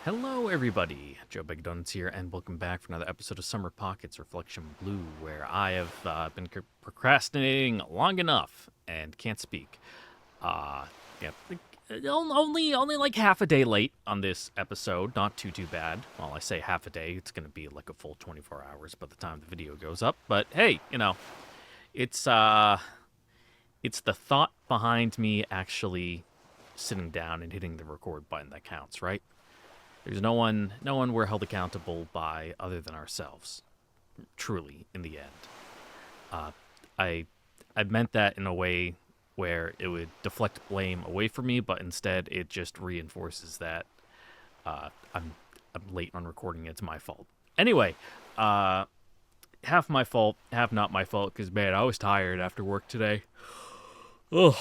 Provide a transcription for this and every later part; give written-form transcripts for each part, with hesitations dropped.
Hello, everybody. Joe Big Donuts here, and welcome back for another episode of Summer Pockets Reflection Blue, where I have been procrastinating long enough and can't speak. Uh, yeah, only like half a day late on this episode. Not too bad. Well, I say half a day. It's gonna be like a full 24 hours by the time the video goes up. But hey, it's it's the thought behind me actually sitting down and hitting the record button that counts, right? There's no one we're held accountable by other than ourselves. Truly, in the end, uh, I I meant that in a way where it would deflect blame away from me, but instead it just reinforces that uh, I'm I'm late on recording. It's my fault. Anyway, uh, half my fault, half not my fault. Because man, I was tired after work today. Ugh.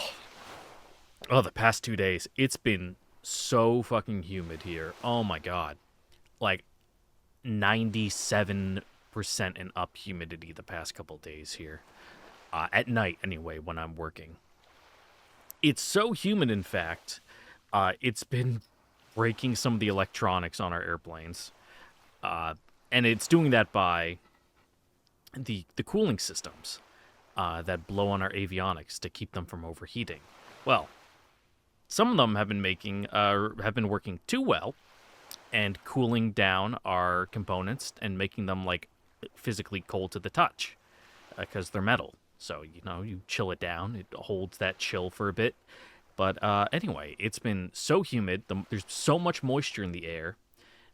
Oh, the past 2 days, it's been so fucking humid here. Oh my god. Like 97% and up humidity the past couple days here. At night, anyway, when I'm working. It's so humid, in fact, it's been breaking some of the electronics on our airplanes. Uh, and it's doing that by the cooling systems that blow on our avionics to keep them from overheating. Well, some of them have been working too well and cooling down our components and making them like physically cold to the touch because they're metal. So you chill it down, it holds that chill for a bit. But anyway, it's been so humid. There's so much moisture in the air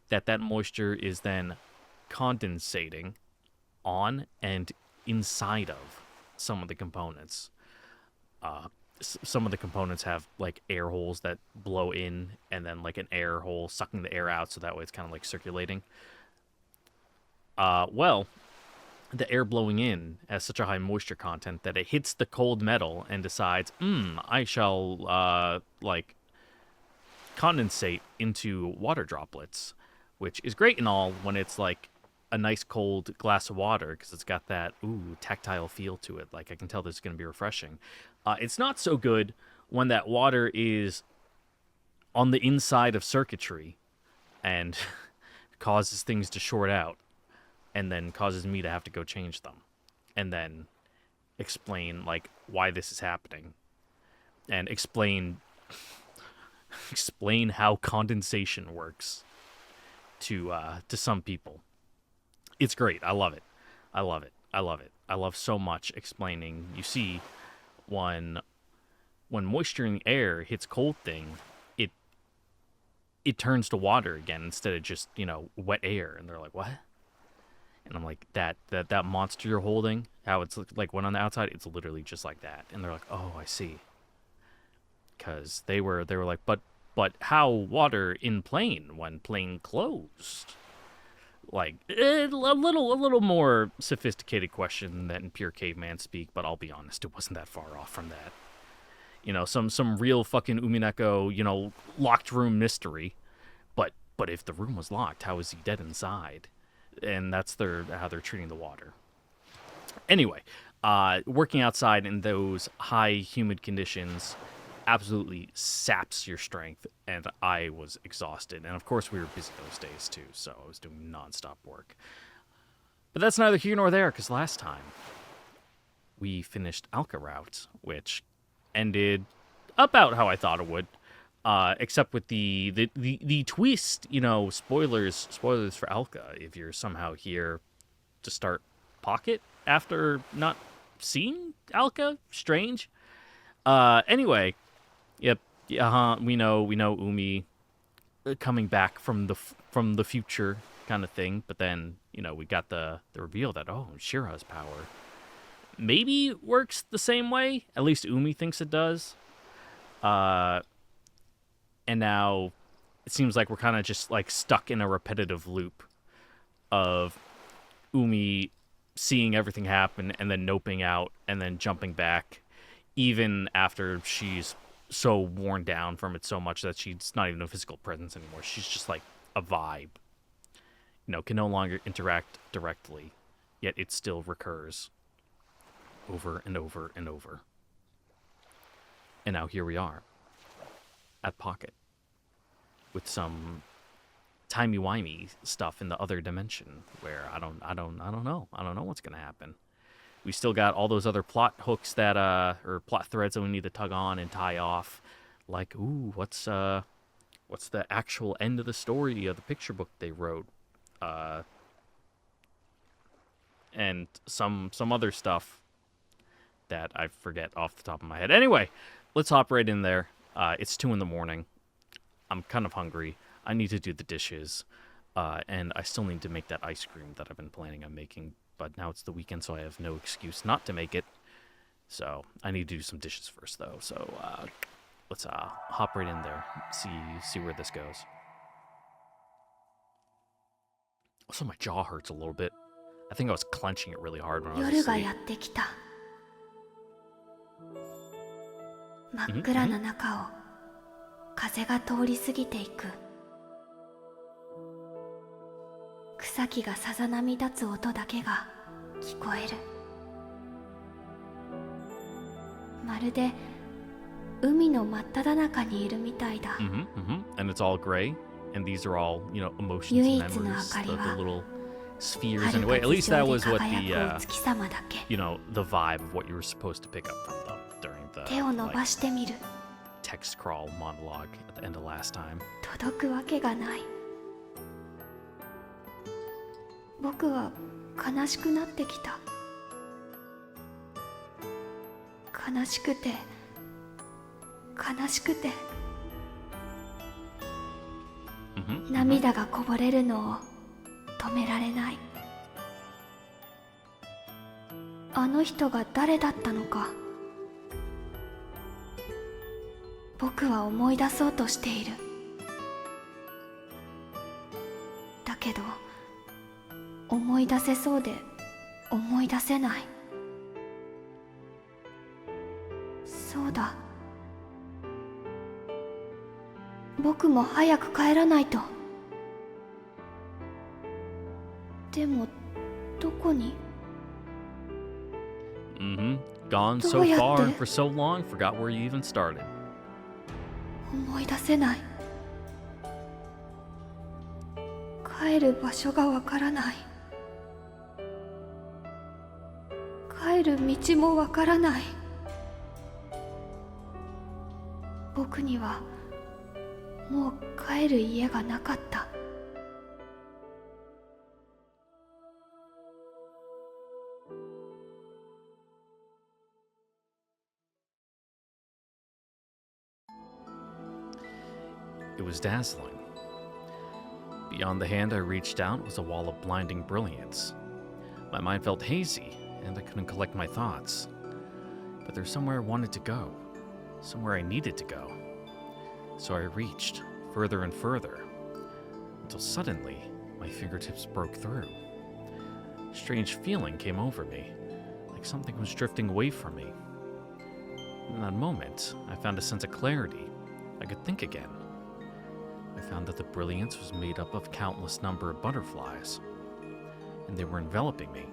that moisture is then condensating on and inside of some of the components. Uh, some of the components have like air holes that blow in and then like an air hole sucking the air out so that way it's kind of like circulating. Well, the air blowing in has such a high moisture content that it hits the cold metal and decides, I shall like condensate into water droplets, which is great and all when it's like a nice cold glass of water because it's got that tactile feel to it. Like I can tell this is going to be refreshing. It's not so good when that water is on the inside of circuitry and causes things to short out and then causes me to have to go change them and then explain like why this is happening and explain how condensation works to some people. It's great. I love it. I love it. I love it. I love so much explaining. You see, when moisture in the air hits cold thing, it it turns to water again instead of just wet air. And they're like, what? And I'm like, that monster you're holding, how it's like when on the outside, it's literally just like that. And they're like, oh, I see. Because they were like, but how water in plane when plane closed? Like a little more sophisticated question than pure caveman speak, but I'll be honest, it wasn't that far off from that. Some real fucking Umineko, locked room mystery. But if the room was locked, how is he dead inside? And that's how they're treating the water. Anyway, working outside in those high humid conditions absolutely saps your strength, and I was exhausted. And of course, we were busy those days too, so I was doing nonstop work. But that's neither here nor there, because last time we finished Alka Route, which ended about how I thought it would, except with the twist. Spoilers for Alka. If you're somehow here to start Pocket after not seeing Alka, strange. Anyway, yep. We know Umi coming back from the future kind of thing, but then we got the reveal that Shira's power maybe works the same way. At least Umi thinks it does. And now it seems like we're kind of just like stuck in a repetitive loop of Umi seeing everything happen and then noping out and then jumping back, even after she's so worn down from it so much that she's not even a physical presence anymore. She's just like a vibe. Can no longer interact directly, yet it still recurs over and over and over. And now here we are at Pocket with some timey-wimey stuff in the other dimension where I don't know. I don't know what's gonna happen. We still got all those other plot hooks that or plot threads that we need to tug on and tie off. Like, ooh, what's the actual end of the story of the picture book they wrote? And some other stuff that I forget off the top of my head. Anyway, let's hop right in there. It's 2 a.m. I'm kind of hungry. I need to do the dishes. And I still need to make that ice cream that I've been planning on making. But now it's the weekend, so I have no excuse not to make it. So I need to do some dishes first, though. So let's hop right in there, see where this goes. Also, my jaw hurts a little bit. I think I was clenching it really hard when I was asleep. 夜がやってきた。真っ暗な中を風が通り過ぎていく。草木がさざ波立つ音だけが聞こえる。まるで海の真っ只中にいるみたいだ。And it's all gray, and these are all, emotions and memories, the little spheres in a way. At least that was what the vibe of what you were supposed to pick up from them during the 手を伸ばしてみる。 text crawl monologue at the end of last time. 届くわけがない。僕は悲しくなってきた。悲しくて悲しくて、涙がこぼれるのを止められない。あの人が誰だったのか、僕は思い出そうとしている。だけど思い出せそうで思い出せない。そうだ、僕も早く帰らないと。でもどこに？ Gone so far and for so long, forgot where you even started. 思い出せない。帰る場所がわからない。帰る道もわからない。僕にはもう帰る家がなかった。It was dazzling. Beyond the hand I reached out was a wall of blinding brilliance. My mind felt hazy, and I couldn't collect my thoughts. But there's somewhere I wanted to go, somewhere I needed to go. So I reached further and further, until suddenly my fingertips broke through. A strange feeling came over me, like something was drifting away from me. In that moment, I found a sense of clarity. I could think again. I found that the brilliance was made up of countless number of butterflies, and they were enveloping me.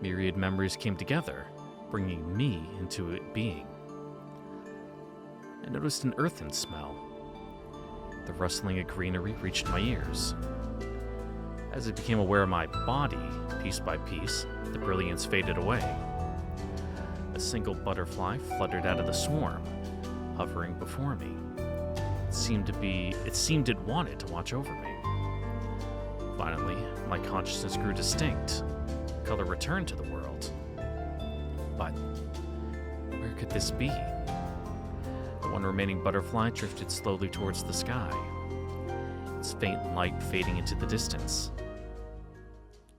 Myriad memories came together, bringing me into it being. I noticed an earthen smell. The rustling of greenery reached my ears. As I became aware of my body, piece by piece, the brilliance faded away. A single butterfly fluttered out of the swarm, hovering before me. It seemed it wanted to watch over me. Finally, my consciousness grew distinct. Color returned to the world. But where could this be? The one remaining butterfly drifted slowly towards the sky, its faint light fading into the distance.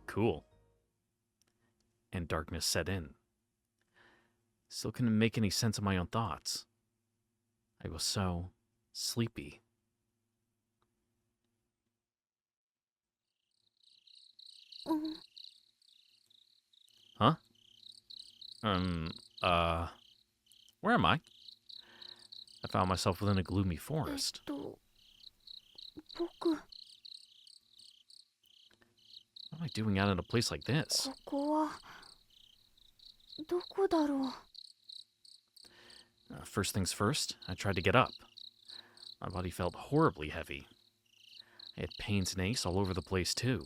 Cool. And darkness set in. Still couldn't make any sense of my own thoughts. I was so sleepy. Huh? Where am I? I found myself within a gloomy forest. 僕、 What am I doing out in a place like this? ここはどこだろう。First things first, I tried to get up. My body felt horribly heavy. I had pains and aches all over the place, too.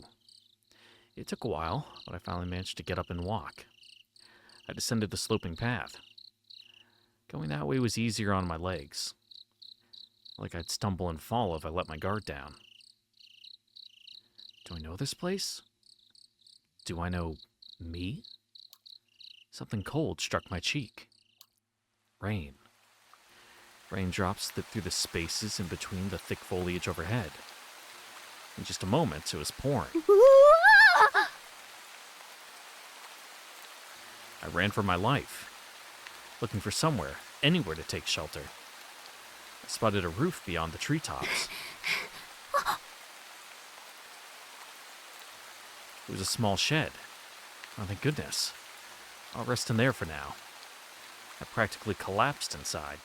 It took a while, but I finally managed to get up and walk. I descended the sloping path. Going that way was easier on my legs. Like I'd stumble and fall if I let my guard down. Do I know this place? Do I know me? Something cold struck my cheek. Rain. Raindrops slipped through the spaces in between the thick foliage overhead. In just a moment, it was pouring. I ran for my life, looking for somewhere, anywhere to take shelter. I spotted a roof beyond the treetops. It was a small shed. Oh, thank goodness. I'll rest in there for now. I practically collapsed inside,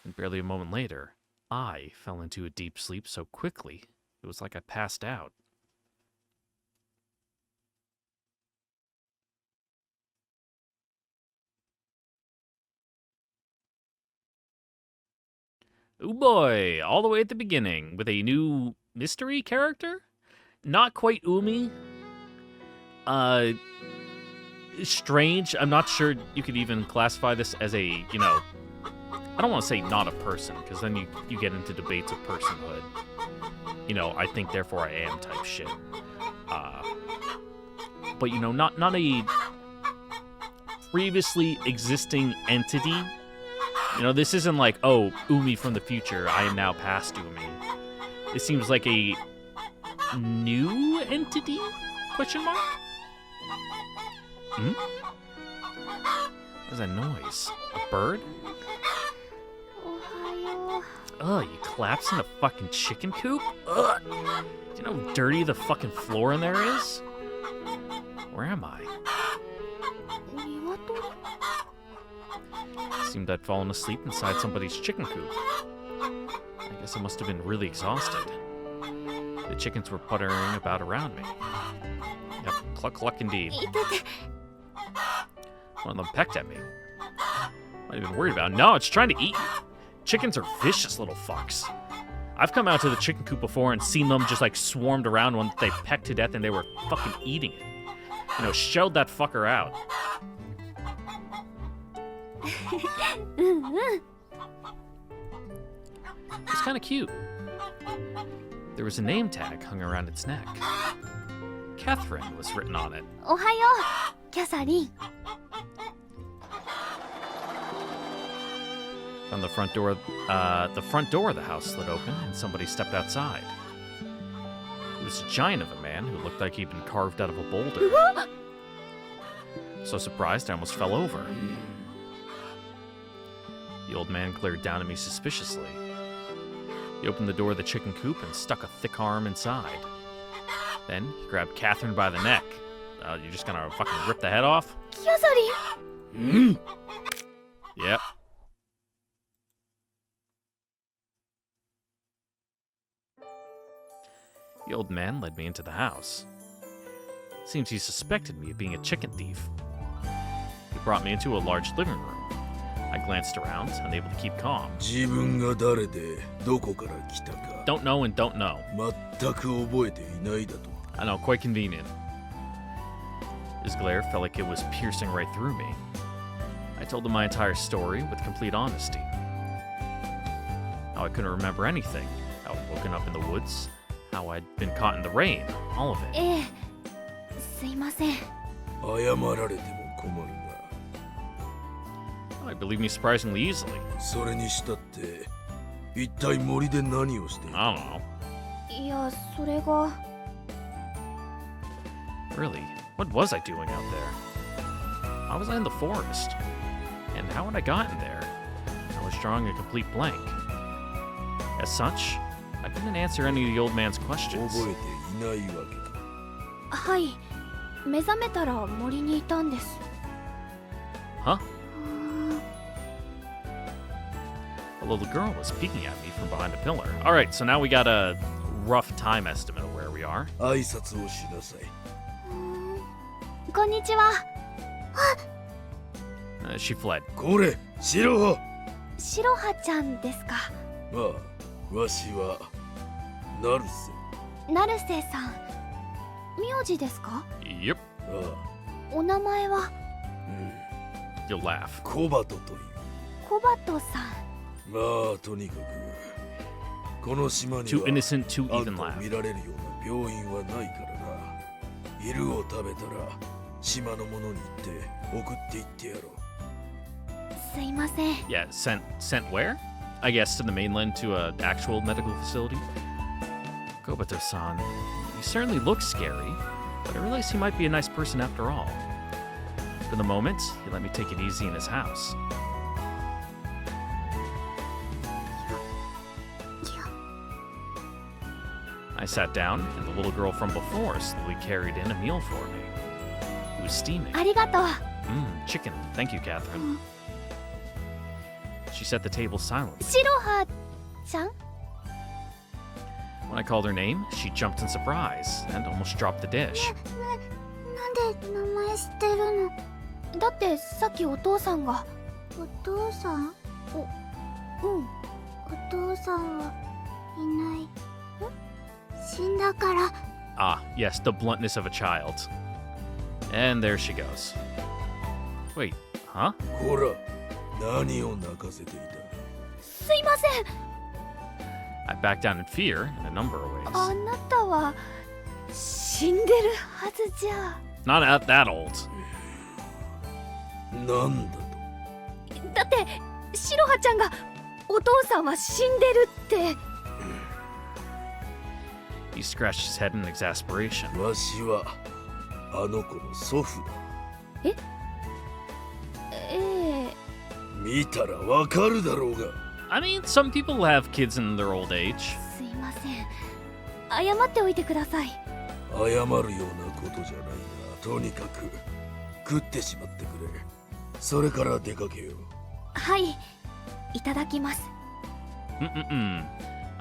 and barely a moment later, I fell into a deep sleep so quickly it was like I passed out. Oh boy, all the way at the beginning with a new mystery character? Not quite Umi. Strange. I'm not sure you could even classify this as a, I don't want to say not a person, because then you get into debates of personhood. I think therefore I am type shit. But not a previously existing entity. This isn't like, oh, Umi from the future, I am now past Umi. It seems like a new entity? Question mark? What is that noise? A bird? Ugh, you collapsed in a fucking chicken coop? Ugh. Do you know how dirty the fucking floor in there is? Where am I? Seemed I'd fallen asleep inside somebody's chicken coop. I guess I must have been really exhausted. The chickens were puttering about around me. Yep, cluck cluck indeed. One of them pecked at me. Not even worried about it. No, it's trying to eat you. Chickens are vicious little fucks. I've come out to the chicken coop before and seen them just swarmed around when they pecked to death and they were fucking eating it. Shelled that fucker out. It's kind of cute. There was a name tag hung around its neck. Catherine was written on it. Ohayo, Catherine. On the front door of the house slid open and somebody stepped outside. It was a giant of a man who looked like he'd been carved out of a boulder. So surprised I almost fell over. The old man glared down at me suspiciously. He opened the door of the chicken coop and stuck a thick arm inside. Then he grabbed Catherine by the neck. You're just gonna fucking rip the head off? Kyosari! Yep. The old man led me into the house. Seems he suspected me of being a chicken thief. He brought me into a large living room. I glanced around, unable to keep calm. Don't know and don't know. I know, quite convenient. His glare felt like it was piercing right through me. I told him my entire story with complete honesty. How I couldn't remember anything. How I'd woken up in the woods. How I'd been caught in the rain. All of it. すいません。謝られても困るが。 I believe me surprisingly easily. それにしたって、一体森で何をしている I don't know. いや、それが。Really? What was I doing out there? How was I in the forest? And how had I gotten there? I was drawing a complete blank. As such, I couldn't answer any of the old man's questions. 覚えていないわけか。はい。目覚めたら森にいたんです。Huh? A little girl was peeking at me from behind a pillar. Alright, so now we got a rough time estimate of where we are. 挨拶をしなさい。こんにちは。She fled. これ、白羽。白羽ちゃんですか。まあ、わしは、成瀬。成瀬さん、名字ですか？ Yep. あお名前はあ、You'll laugh. コバトという。コバトさん。まあとにかくこの島に Too は innocent to あん even たを laugh. 見られるような病院はないからな。昼を食べたら島の者に行って送って行ってやろう。すいません。 Yeah, sent where? I guess to the mainland to an actual medical facility. Kobato-san, he certainly looks scary, but I realize he might be a nice person after all. For the moment, he let me take it easy in his house. I sat down, and the little girl from before slowly carried in a meal for me. It was steaming. ありがとう。 Chicken. Thank you, Catherine. She set the table silently. シロハちゃん？ When I called her name, she jumped in surprise and almost dropped the dish. なんで名前知ってるの？だってさっきお父さんが。お父さん？うん。お父さんはいない。死んだから。 Ah, yes, the bluntness of a child. And there she goes. Wait, huh? ほら、何を泣かせていた。すいません。 I backed down in fear in a number of あ ways. なたは死んでるはずじゃ。 Not at that old. なんだと。だってシロハちゃんがお父さんは死んでるって。 He scratched his head in exasperation. わしはあの子の祖父だ。ええ。見たらわかるだろうが。 I mean, some people have kids in their old age. すいません。謝っておいてください。謝るようなことじゃないが、とにかく食ってしまってくれ。それから出かけよう。はい、いただきます。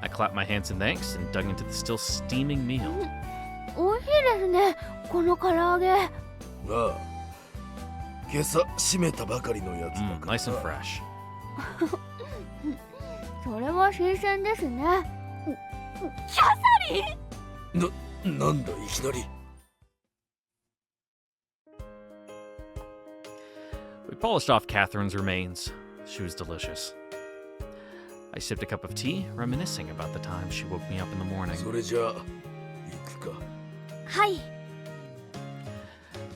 I clapped my hands in thanks and dug into the still steaming meal. おいしいですね、この唐揚げ。ああ、今朝締めたばかりのやつだから Nice and fresh. それは新鮮ですね。キャサリン！なんだいきなり。We polished off Catherine's remains. She was delicious. I sipped a cup of tea, reminiscing about the time she woke me up in the morning. それじゃあ行くか。はい。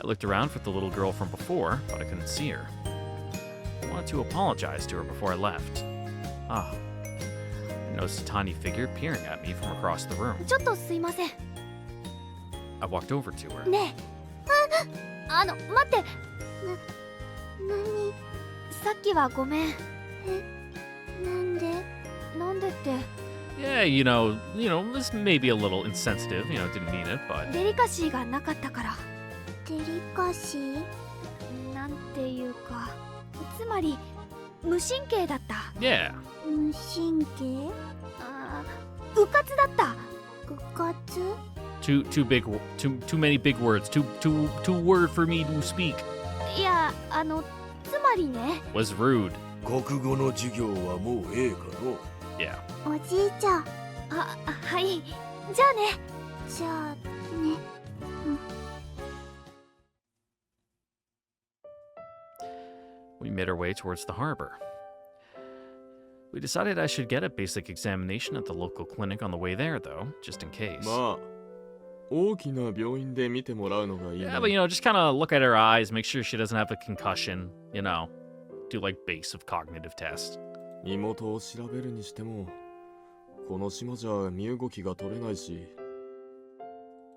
I looked around for the little girl from before, but I couldn't see her. I wanted to apologize to her before I left. Ah, I noticed a tiny figure peering at me from across the room. ちょっとすいません。 I walked over to her. ねえ。待って。何？さっきはごめん。なんでって。 Yeah, this may be a little insensitive, didn't mean it, but デリカシーがなかったから。デリカシー？なんていうか、つまり無神経だった。 yeah. 無神経？うかつだった。うかつ？ Too many big words. Too word for me to speak. いや、つまりね。 Was rude. 国語の授業はもうええかの。 Yeah. おじいちゃん。はい。じゃあね。じゃあね。We made our way towards the harbor. We decided I should get a basic examination at the local clinic on the way there, though, just in case. まあ、大きな病院で見てもらうのがいいね。 Yeah, but just kind of look at her eyes, make sure she doesn't have a concussion, do like base of cognitive test. 身元を調べるにしても、この島じゃ身動きが取れないし。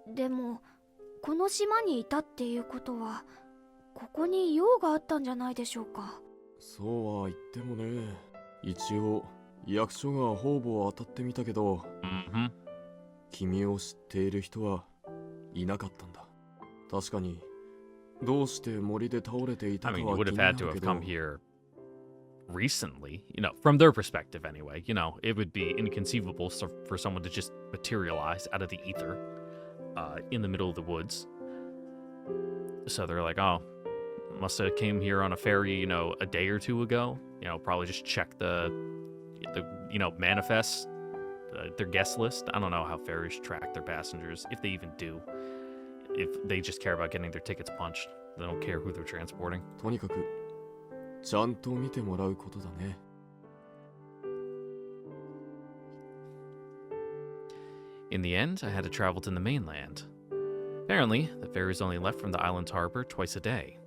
でも、この島にいたっていうことは、ここに用があったんじゃないでしょうか。そうは言ってもね、一応役所が方々当たってみたけど、Mm-hmm. 君を知っている人はいなかったんだ。確かに、どうして森で倒れていた I か mean, は you 気 would に have な had to る have け come ど、 here recently, from their perspective anyway. It would be inconceivable for someone to just materialize out of the ether in the middle of the woods. So they're like, oh, must have came here on a ferry, a day or two ago. Probably just check the manifest their guest list. I don't know how ferries track their passengers, if they even do. If they just care about getting their tickets punched, they don't care who they're transporting. とにかくちゃんと見てもらうことだね。 In the end, I had to travel to the mainland. Apparently, the ferries only left from the island's harbor twice a day.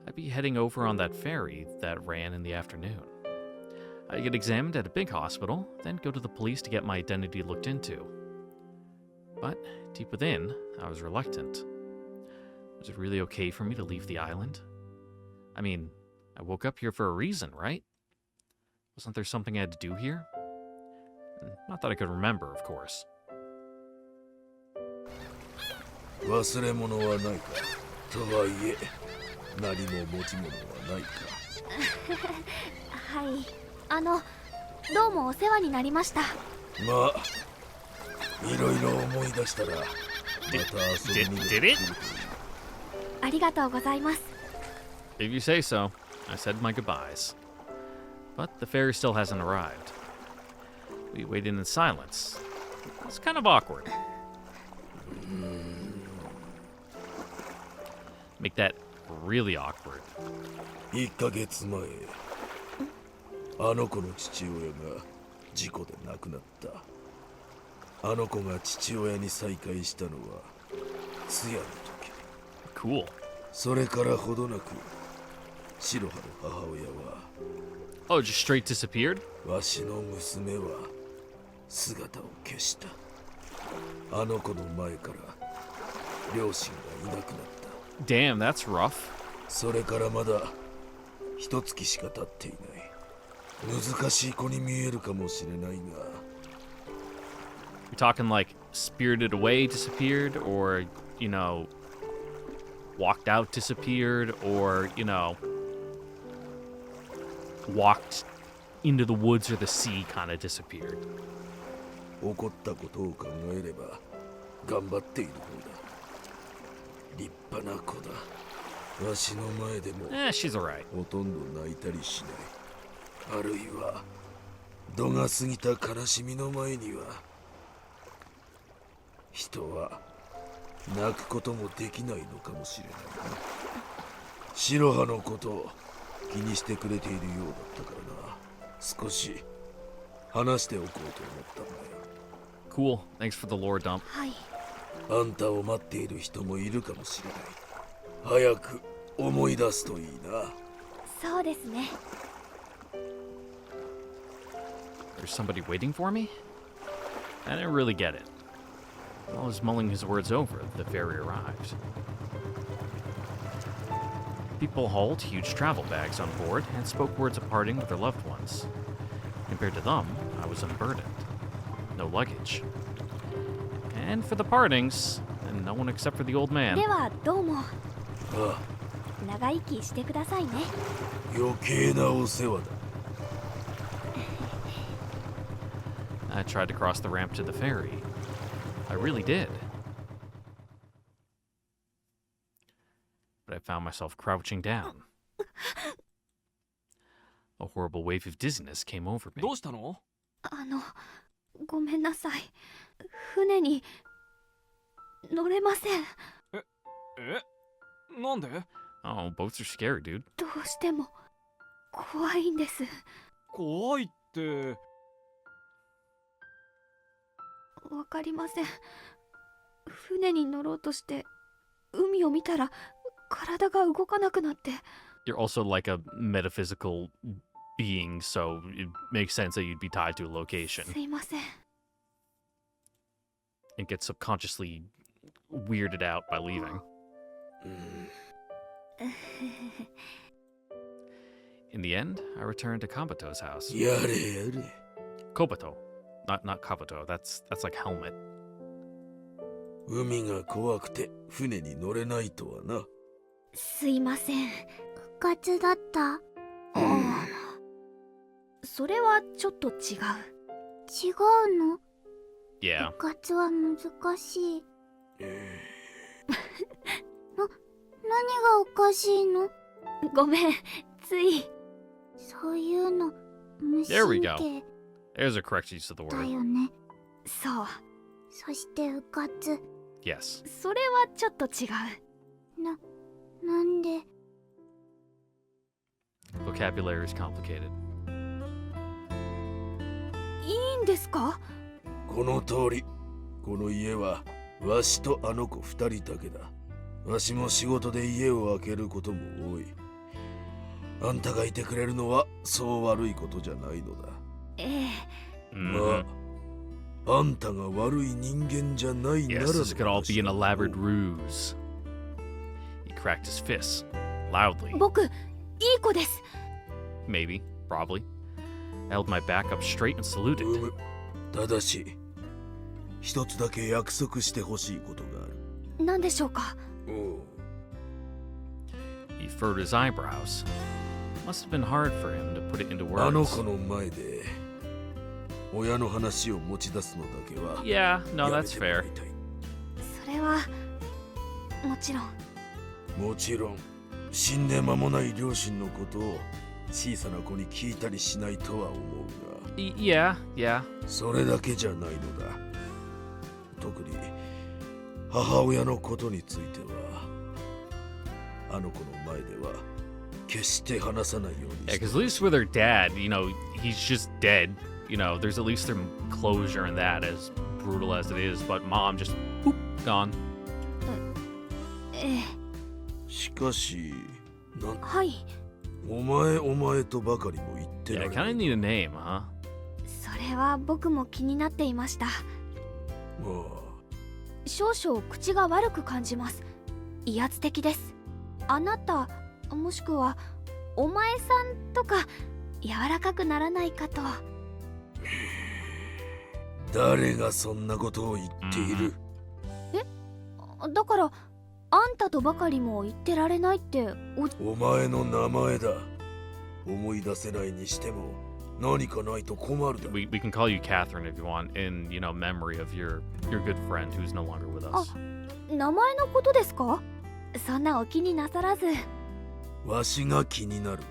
I'd be heading over on that ferry that ran in the afternoon. I'd get examined at a big hospital, then go to the police to get my identity looked into. But deep within, I was reluctant. Was it really okay for me to leave the island? I mean, I woke up here for a reason, right? Wasn't there something I had to do here? Not that I could remember, of course. 忘れ物はないか。とはいえ、何も持ち物はないか。はい、どうもお世話になりました。まあ、いろいろ思い出したら、また遊びに出てくるといい。ありがとうございます。If you say so, I said my goodbyes. But the ferry still hasn't arrived. We waited in silence. It's kind of awkward. Make that really awkward. 1ヶ月前、あの子の父親が事故で亡くなった。あの子が父親に再会したのは通夜の時。Cool. それからほどなく、白羽の母親は、 Oh, just straight disappeared? わしの娘は姿を消した。あの子の前から両親がいなくなった。 Damn, that's rough. それからまだ一月しか経っていない。難しい子に見えるかもしれないが。 You're talking like spirited away disappeared, or, you know, walked out disappeared, or, you know, walked into the woods or the sea kind of disappeared. 起こったことを考えれば頑張っている方だ。立派な子だ。わしの前でも She's alright. ほとんど泣いたりしない。あるいは度が過ぎた悲しみの前には人は泣くこともできないのかもしれないな。白羽のことを気にしてくれているようだったからな。少し話しておこうと思ったんだよ。 Cool. Thanks for the lore dump. はい。あんたを待っている人もいるかもしれない。早く思い出すといいな。そうですね。 There's somebody waiting for me? I didn't really get it. While I was mulling his words over, the ferry arrived. People hauled huge travel bags on board and spoke words of parting with their loved ones. Compared to them, I was unburdened. No luggage. And for the partings, and no one except for the old man. ではどうも。ああ、長生きしてくださいね。余計なお世話だ。 I tried to cross the ramp to the ferry. I really did. But I found myself crouching down. A horrible wave of dizziness came over me. どうしたの？ごめんなさい。船に乗れません。なんで？ Oh, boats are scary, dude. どうしても怖いんです。怖いって。わかりません。船に乗ろうとして海を見たら体が動かなくなって。 You're also like a metaphysical being, so it makes sense that you'd be tied to a location すいません。 and get subconsciously weirded out by leaving. In the end, I returned to Kabuto's house. やれやれ。 Kobuto. Not Kabuto. That's like helmet. 海が怖くて船に乗れないとはな。すいません。部活だった。それはちょっと違う。違うの？ Yeah. 部活は難しい。何がおかしいの？ごめん、つい。そういうの無 There we 神 go. 経。There's a correct use of the だ word. よね。そう。そしてうかつ。 Yes. それはちょっと違う。なんで。 Vocabulary is complicated. いいんですか？この通り、この家はわしとあの子二人だけだ。わしも仕事で家を空けることも多い。あんたがいてくれるのはそう悪いことじゃないのだ。ええ。 Mhm. まあ、あんたが悪い人間じゃないなら Yes, の this could all be an 話だ elaborate ruse. He cracked his fists loudly. 僕、いい子です。 Maybe, probably. I held my back up straight and saluted. うむ。ただし、一つだけ約束してほしいことがある。何でしょうか？おう。 He furrowed his eyebrows. Must have been hard for him to put it into あの words. 子の前で親の話を持ち出すのだけは Yeah, no, やめ that's てもら fair. いたい。それはもちろん。もちろん死んで間もない両親のことを小さな子に聞いたりしないとは思うが Yeah, yeah. それだけじゃないのだ。特に母親のことについてはあの子の前では決して話さないように Yeah, して because at least with her dad, you know, he's just dead. You know, there's at least some closure in that, as brutal as it is. But mom just, boop, gone. ええ。しかしはい。お前とばかりも言ってら Yeah, れ kind な of い。 need a name, huh? それは僕も気になっていました。ま少々口が悪く感じます。威圧的です。あなた、もしくはお前さんとか柔らかくならないかと。あ、誰がそんなことを言っている。だからあんたとばかりも言ってられないってお前の名前だ。思い出せないにしても何かないと困るだ。 We can call you Catherine if you want, in, you know, memory of your good friend who's no longer with us. 名前のことですか？そんなお気になさらず。わしが気になるんだ。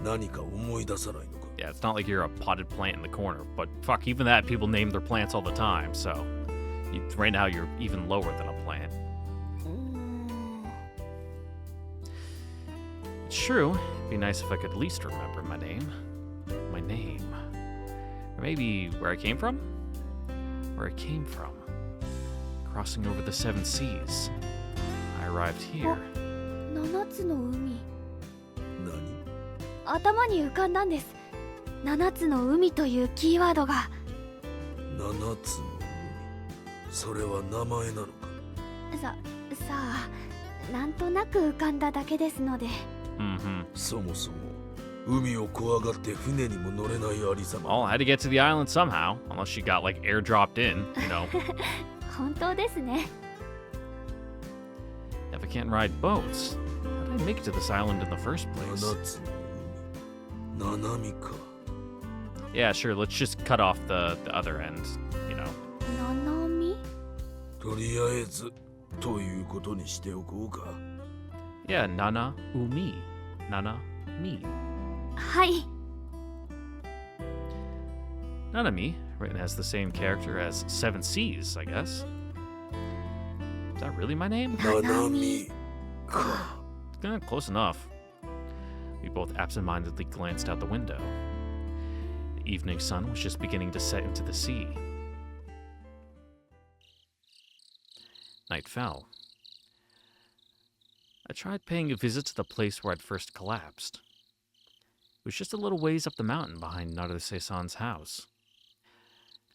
何か思い出さないのか。 Yeah, it's not like you're a potted plant in the corner, but fuck, even that, people name their plants all the time, so right now you're even lower than a plant. うーん。 It's true, it'd be nice if I could at least remember my name. My name. Or maybe where I came from? Where I came from. Crossing over the seven seas. I arrived here. 七つの海。何？頭に浮かんだんです。七つの海というキーワードが。七つの海。それは名前なのか。さあ、なんとなく浮かんだだけですので。Mm-hmm. そもそも海を怖がって船にも乗れないありさ Well, ま。 I had to get to the island somehow, unless she got like airdropped in, you know. 本当ですね。 If I can't ride boats, how did I make it to this island in the first place? 七つの海。七海か。 Yeah, sure, let's just cut off the other end, you know. 七海？とりあえずということにしておこうか。 Yeah, Nana Umi. Nana Mi. はい。 Nanami, written as the same character as Seven Seas, I guess. Is that really my name? 七海か。 Close enough. We both absentmindedly glanced out the window. The evening sun was just beginning to set into the sea. Night fell. I tried paying a visit to the place where I'd first collapsed. It was just a little ways up the mountain behind Naruse-san's house.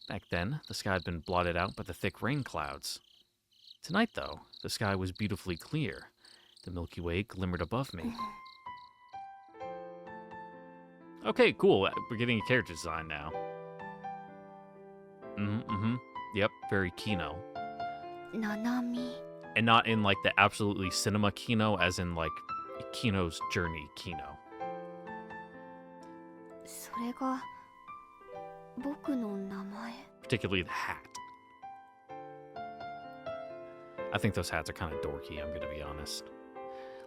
Back then, the sky had been blotted out by the thick rain clouds. Tonight, though, the sky was beautifully clear. The Milky Way glimmered above me. Okay, cool. We're getting a character design now. Mm-hmm. Yep, very Kino. 七海。 And not in like the absolutely cinema Kino, as in like Kino's Journey Kino. それが僕の名前。 Particularly the hat. I think those hats are kind of dorky, I'm gonna be honest.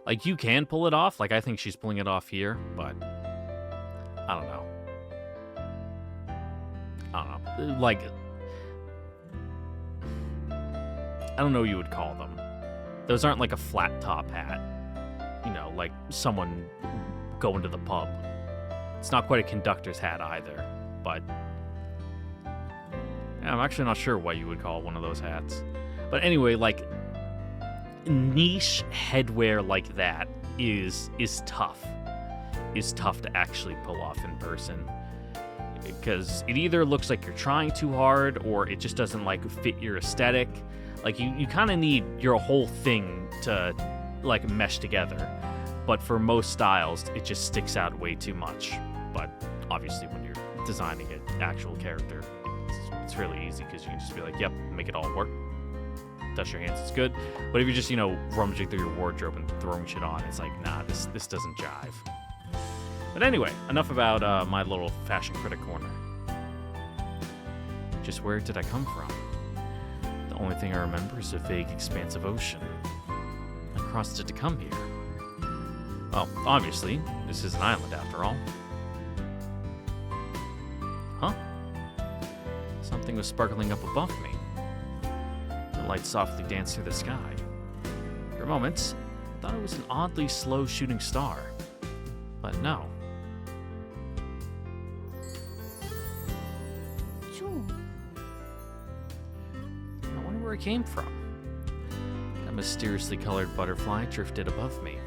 Like, you can pull it off. Like, I think she's pulling it off here, but I don't know. I don't know, like, I don't know what you would call them. Those aren't like a flat top hat, you know, like someone going to the pub. It's not quite a conductor's hat either, but yeah, I'm actually not sure what you would call one of those hats. But anyway, like, niche headwear like that is tough. Is tough to actually pull off in person, because it either looks like you're trying too hard or it just doesn't like fit your aesthetic. Like you kind of need your whole thing to like mesh together. But for most styles, it just sticks out way too much. But obviously, when you're designing an actual character, it's really easy because you can just be like, yep, make it all work. Dust your hands, it's good. But if you're just, you know, rummaging through your wardrobe and throwing shit on, it's like, nah, this doesn't jive. But anyway, enough about my little fashion critic corner. Just where did I come from? The only thing I remember is a vague expanse of ocean. I crossed it to come here. Well, obviously, this is an island after all. Huh? Something was sparkling up above me. The light softly danced through the sky. For a moment, I thought it was an oddly slow shooting star. But no. I wonder where it came from. That mysteriously colored butterfly drifted above me.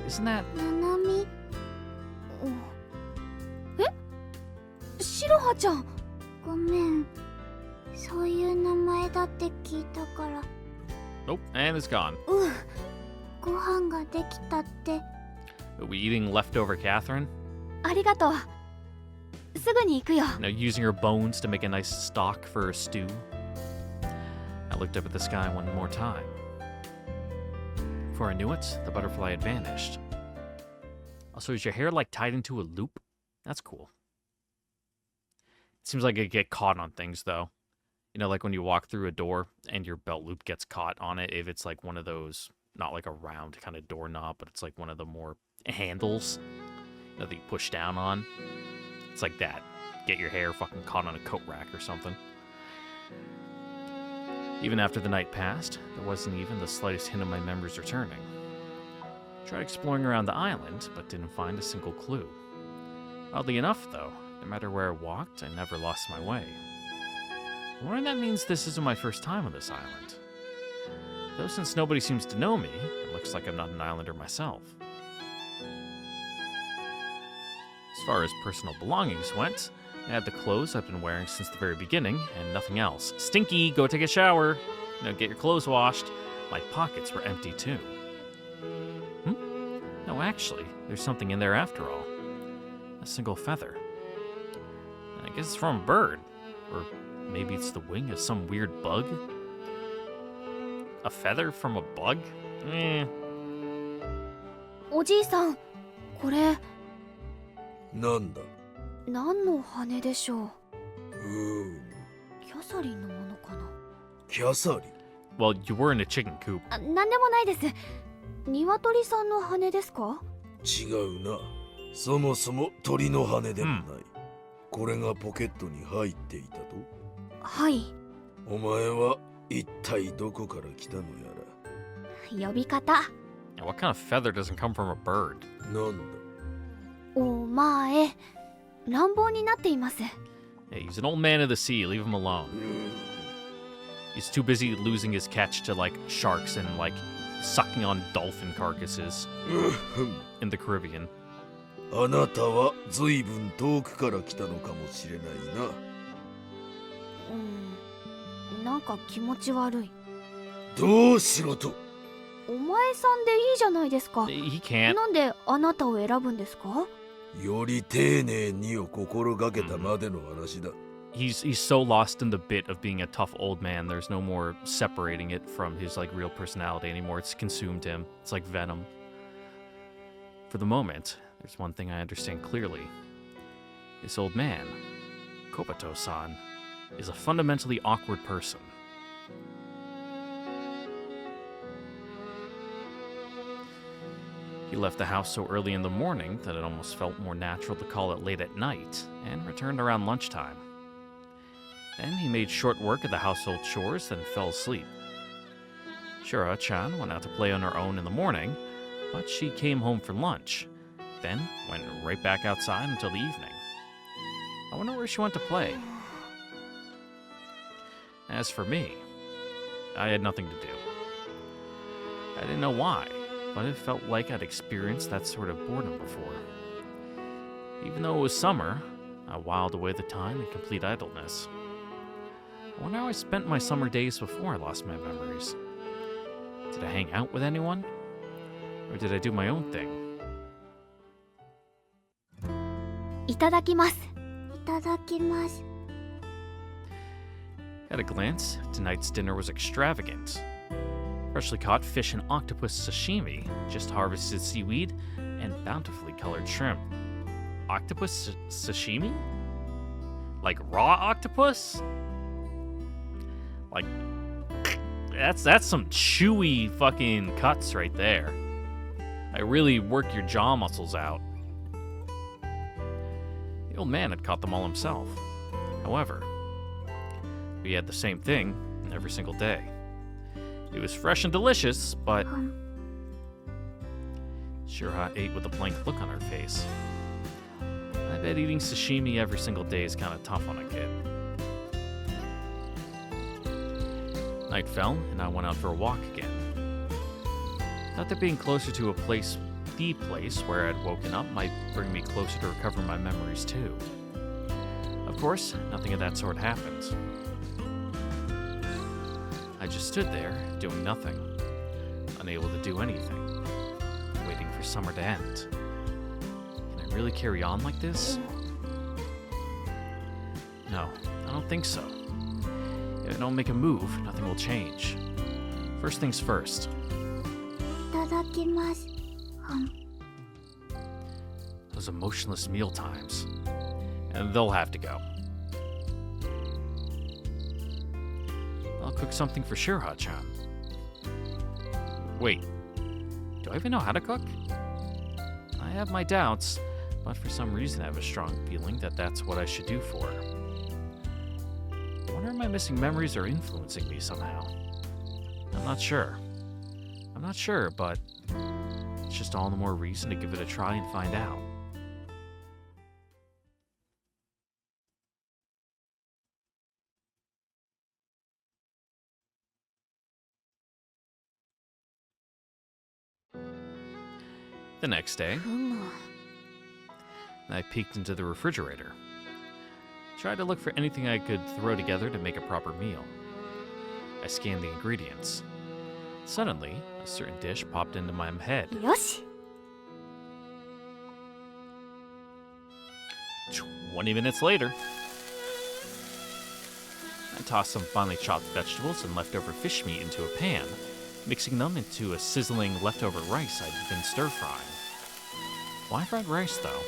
Isn't that... ななみ。シロハちゃん。ごめん。そういう名前だって聞いたから。 Oh, and it's gone. ご飯ができたって。 Are we eating leftover Catherine? ありがとう。すぐに行くよ。You know, using her bones to make a nice stock for a stew. I looked up at the sky one more time. Before I knew it, the butterfly had vanished. Also, is your hair like tied into a loop? That's cool. It seems like it get caught on things though. You know, like when you walk through a door and your belt loop gets caught on it, if it's like one of those, not like a round kind of doorknob, but it's like one of the more handles, you know, that you push down on. It's like that. Get your hair fucking caught on a coat rack or something. Even after the night passed, there wasn't even the slightest hint of my memories returning. Tried exploring around the island, but didn't find a single clue. Oddly enough, though, no matter where I walked, I never lost my way. I wonder if that means this isn't my first time on this island. Though since nobody seems to know me, it looks like I'm not an islander myself. As far as personal belongings went, I had the clothes I've been wearing since the very beginning, and nothing else. Stinky, go take a shower. You know, get your clothes washed. My pockets were empty too. No, actually, there's something in there after all. A single feather. I guess it's from a bird. Or maybe it's the wing of some weird bug? A feather from a bug?「おじいさん、これなんだ。何の羽でしょう？キキャサリンのものかな？ャサリン。 Well, you were in a chicken coop. なんでもないです。鶏さんの羽ですか？違うな。そもそも鳥の羽でもない。これがポケットに入っていたと？はい。お前は一体どこから来たのや呼び方。What kind of feather doesn't come from a bird? ら。なんだ。お前、乱暴になっています。Hey, he's an old man of the sea. Leave him alone. He's too busy losing his catch to like sharks and like sucking on dolphin carcasses in the Caribbean. あなたは随分遠くから来たのかもしれないな。なんか気持ち悪い。どうしろと？お前さんでいいじゃないですか。 He can't. なんであなたを選ぶんですか？より丁寧にを心がけたまでの話だ。He's so lost in the bit of being a tough old man. There's no more separating it from his like real personality anymore. It's consumed him. It's like venom. For the moment, there's one thing I understand clearly. This old man, Kobato-san, is a fundamentally awkward person. He left the house so early in the morning that it almost felt more natural to call it late at night, and returned around lunchtime. Then he made short work of the household chores and fell asleep. Shura-chan went out to play on her own in the morning, but she came home for lunch, then went right back outside until the evening. I wonder where she went to play. As for me, I had nothing to do. I didn't know why, but it felt like I'd experienced that sort of boredom before. Even though it was summer, I whiled away the time in complete idleness. I wonder how I spent my summer days before I lost my memories. Did I hang out with anyone? Or did I do my own thing? いただきます。いただきます。 At a glance, tonight's dinner was extravagant. Freshly caught fish and octopus sashimi, just harvested seaweed, and bountifully colored shrimp. Octopus sashimi? Like raw octopus? Like, that's some chewy fucking cuts right there. I really work your jaw muscles out. The old man had caught them all himself. However, we had the same thing every single day. It was fresh and delicious, but Shura ate with a blank look on her face. I bet eating sashimi every single day is kind of tough on a kid. Night fell, and I went out for a walk again. Thought that being closer to the place where I'd woken up might bring me closer to recover my memories too. Of course, nothing of that sort happened. I just stood there, doing nothing, unable to do anything, waiting for summer to end. Can I really carry on like this? No, I don't think so. If I don't make a move, nothing will change. First things first. いただきます。Those emotionless meal times. And they'll have to go. I'll cook something for Shura-chan. Wait, do I even know how to cook? I have my doubts, but for some reason I have a strong feeling that that's what I should do for her. I wonder if my missing memories are influencing me somehow. I'm not sure, but it's just all the more reason to give it a try and find out. The next day, ふむ。 I peeked into the refrigerator. Tried to look for anything I could throw together to make a proper meal. I scanned the ingredients. Suddenly, a certain dish popped into my head. よし。 20 minutes later, I tossed some finely chopped vegetables and leftover fish meat into a pan, mixing them into a sizzling leftover rice I'd been stir-frying. Why fried rice, though?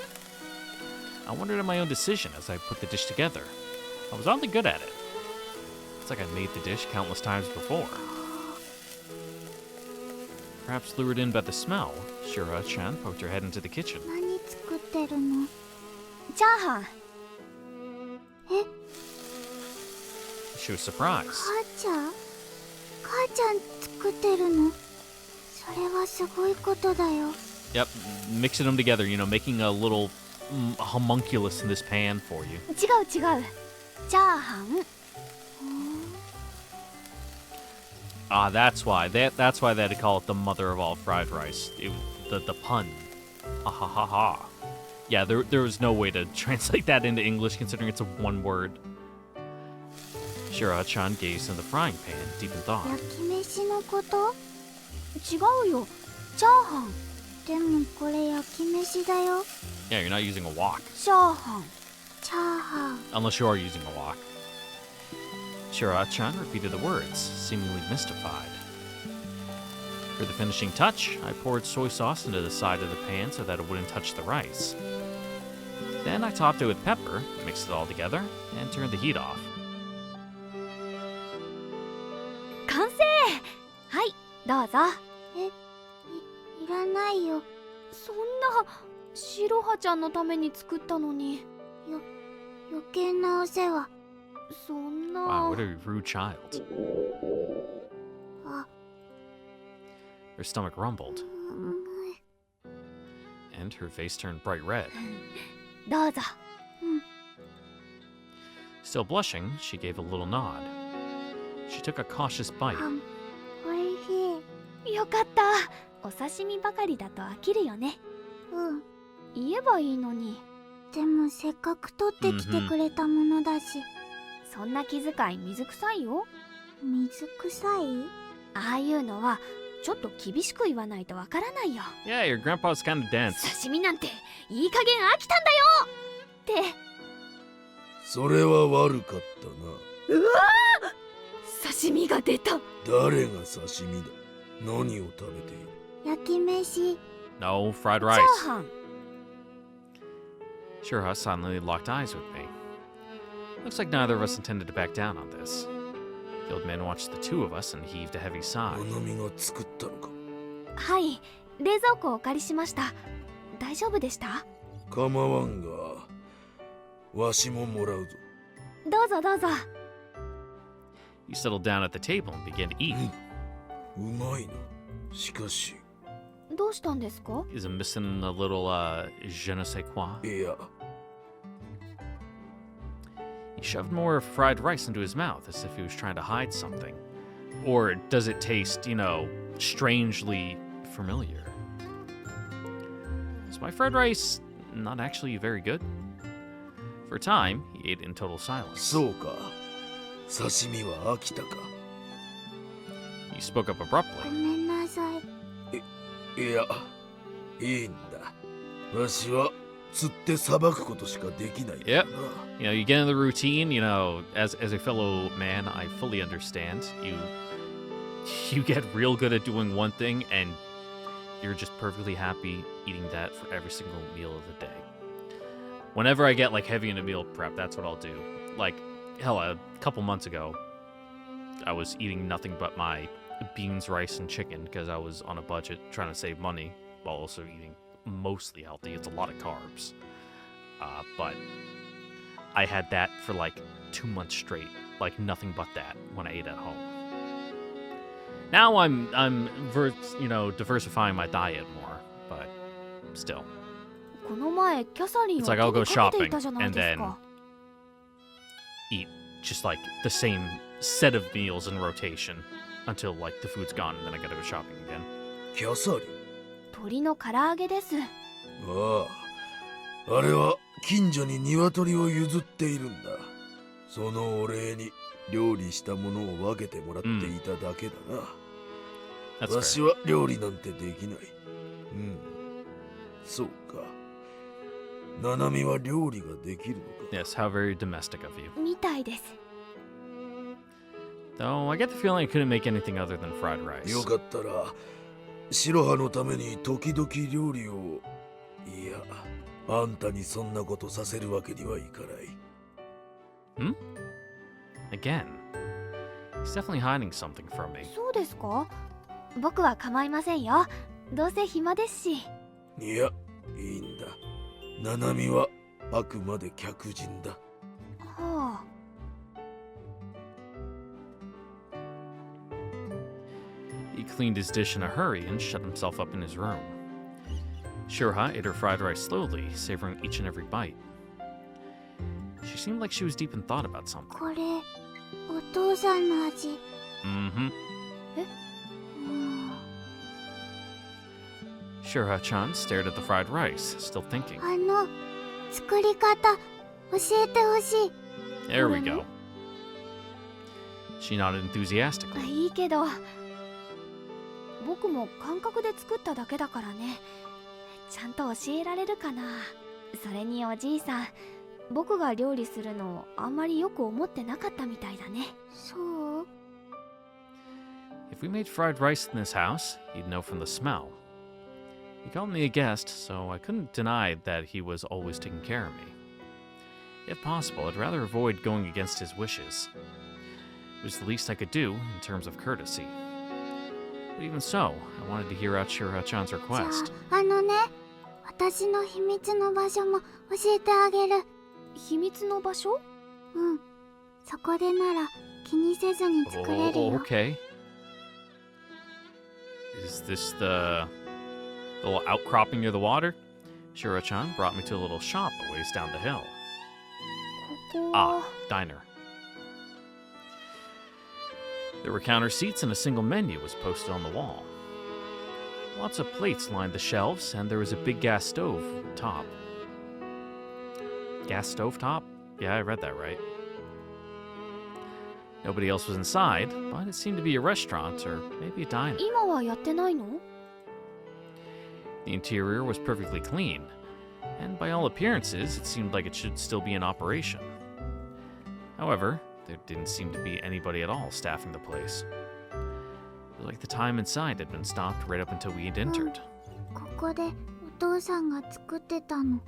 I wondered at my own decision as I put the dish together. I was oddly good at it. It's like I'd made the dish countless times before. Perhaps lured in by the smell, Shura-chan poked her head into the kitchen. 何作ってるの？チャーハン。 She was surprised. 母ちゃん？母ちゃん作ってるの？それはすごいことだよ。 Yep, mixing them together, making a little homunculus in this pan for you. 違う。チャーハン。 Ah, that's why. That's why they had to call it the mother of all fried rice. The pun. Ha ha ha ha. Yeah, there was no way to translate that into English considering it's a one word. Shura-chan gazed in the frying pan, deep in thought. 焼き飯のこと？違うよ。チャーハン。でもこれ焼き飯だよ。 Yeah, you're not using a wok. チャーハン。チャーハン。 Unless you are using a wok. Shura-chan repeated the words, seemingly mystified. For the finishing touch, I poured soy sauce into the side of the pan so that it wouldn't touch the rice. Then I topped it with pepper, mixed it all together, and turned the heat off. 完成。はい、どうぞ。いらないよ。そんな、シロハちゃんのために作ったのに。余計なお世話。そんな。 Wow, what a rude child. あ、 Her stomach rumbled, うん、 and her face turned bright red. どうぞ。 Still blushing, she gave a little nod. She took a cautious bite. おいしい。よかった。お刺身ばかりだと飽きるよね。うん。言えばいいのに。でもせっかく取ってきてくれたものだし、そんな気遣い水臭いよ。水臭い？ああいうのはちょっと厳しく言わないとわからないよ。 Yeah, your grandpa's kind of dense. 刺身なんていい加減飽きたんだよって。それは悪かったな。うわー、刺身が出た。誰が刺身だ。何を食べている。焼き飯。 No, fried チ rice. ャーハン。 Shura suddenly locked eyes with me. Looks like neither of us intended to back down on this. The old man watched the two of us and heaved a heavy sigh. ナナミが作ったのか。はい、冷蔵庫をお借りしました。大丈夫でした？構わんが、わしももらうぞ。どうぞどうぞ。 He settled down at the table and began to eat. うまいな。しかし、どうしたんですか？ Is it missing a little, je ne sais quoi? いや、 He shoved more fried rice into his mouth as if he was trying to hide something. Or does it taste, strangely familiar? Is my fried rice not actually very good? For a time, he ate in total silence. そうか。刺身は飽きたか。He spoke up ご abruptly. めんなさい。いや、いいんだ。わしは釣ってさばくことしかできないからな。You get in the routine, as a fellow man, I fully understand. You get real good at doing one thing and you're just perfectly happy eating that for every single meal of the day. Whenever I get like heavy into meal prep, that's what I'll do. Like, hell, a couple months ago, I was eating nothing but my beans, rice, and chicken because I was on a budget trying to save money while also eating mostly healthy. It's a lot of carbs. But I had that for like 2 months straight, like nothing but that when I ate at home. Now I'm diversifying my diet more, but still. この前キャサリン It's は like I'll 飛 go びかけて shopping いたじゃない and です then か。 eat just like the same set of meals in rotation until like the food's gone and then I gotta go shopping again. キャサリン。鶏の唐揚げです。ああ、あれは近所に鶏を譲っているんだ。そのお礼に料理したものを分けてもらっていただけだな。That's わし fair. は料理なんてできない。うん、そうか。ナナミは料理ができるのか。 Yes, how very domestic of you. みたいです。 Though I get the feeling I couldn't make anything other than fried rice. よかったら、白羽のために時々料理を。いや、あんたにそんなことさせるわけにはいかない。Again, he's definitely hiding something from me. そうですか？僕は構いませんよ。どうせ暇ですし。いや、いいんだ。ナナミはあくまで客人だ。はあ。 He cleaned his dish in a hurry and shut himself up in his room. Shirha ate her fried rice slowly, savoring each and every bite. She seemed like she was deep in thought about something. これ、お父さんの味。 Mm-hmm. うん、 Shirha-chan stared at the fried rice, still thinking. 作り方、教えてほしい。 There we go. She nodded enthusiastically. いいけど、僕も感覚で作っただけだからね。ちゃんと教えられるかな。それにおじいさん、僕が料理するのあんまりよく思ってなかったみたいだね。そう？ If we made fried rice in this house, he'd know from the smell. He called me a guest, so I couldn't deny that he was always taking care of me. If possible, I'd rather avoid going against his wishes. It was the least I could do in terms of courtesy. But even so, I wanted to hear out Shirha-chan's じゃ request. あ、私の秘密の場所も教えてあげる。秘密の場所？うん。そこでなら気にせずに作れる Oh, よ。 okay. Is this the little outcropping near the water? Shiro-chan brought me to a little shop a ways down the hill. ここ Ah, は diner. There were counter seats and a single menu was posted on the wall. Lots of plates lined the shelves, and there was a big gas stove top. Gas stove top? Yeah, I read that right. Nobody else was inside, but it seemed to be a restaurant or maybe a diner. 今はやってないの？ The interior was perfectly clean, and by all appearances, it seemed like it should still be in operation. However, there didn't seem to be anybody at all staffing the place. It was like the time inside had been stopped right up until we had entered. ここでお父さんが作ってたの。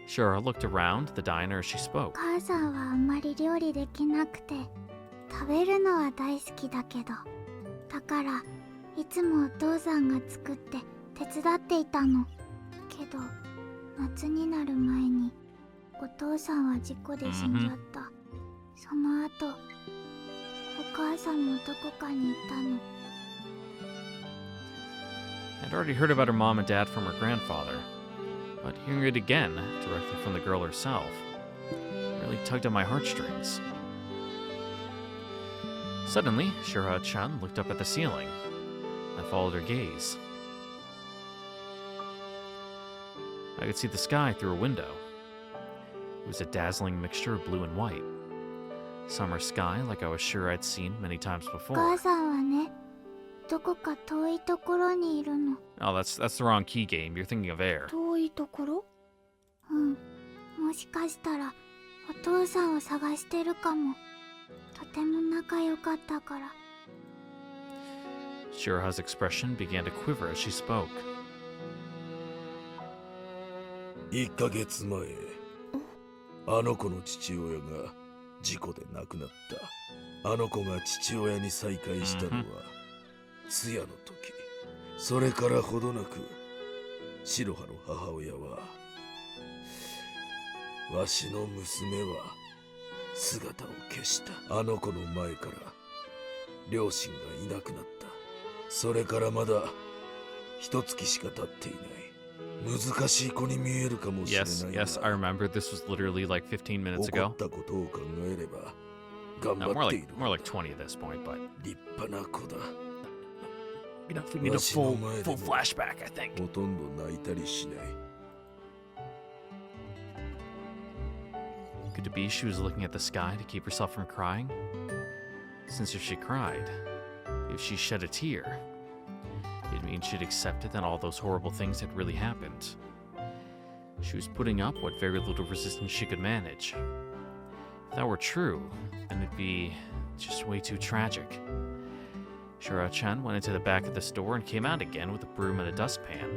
Shura looked around the diner as she お spoke. 母さんはあんまり料理できなくて、食べるのは大好きだけど、だからいつもお父さんが作って手伝っていたの。けど夏になる前にお父さんは事故で死んじゃった。その後お母さんもどこかに行ったの。 I'd already heard about her mom and dad from her grandfather, but hearing it again, directly from the girl herself, really tugged at my heartstrings. Suddenly, Shura-chan looked up at the ceiling. I followed her gaze. I could see the sky through a window. It was a dazzling mixture of blue and white. Summer sky like I was sure I'd seen many times お before. 母さんはね、どこか遠いところにいるの。 Oh, that's the wrong key game. You're thinking of Air. 遠いところ？うん、もしかしたらお父さんを探してるかも。とても仲良かったから。 Shira's expression began to quiver as she spoke. 1ヶ月前、あの子の父親が事故で亡くなった。あの子が父親に再会したのは通夜の時。それからほどなく白羽の母親は、わしの娘は姿を消した。あの子の前から両親がいなくなった。それからまだ一月しか経っていない。難しい子に見えるかもしれない Yes, が。 yes, I remember. This was literally like 15 minutes 起こ ago. ったことを考えれば頑 No, 張っている。 more like 20 at this point, but 立派な子だ。 we need a full flashback, I think. ほとんど泣いたりしない。 Could it be she was looking at the sky to keep herself from crying? Since if she cried, if she shed a tear, it means she'd accepted that all those horrible things had really happened. She was putting up what very little resistance she could manage. If that were true, then it'd be just way too tragic. Shura-chan went into the back of the store and came out again with a broom and a dustpan.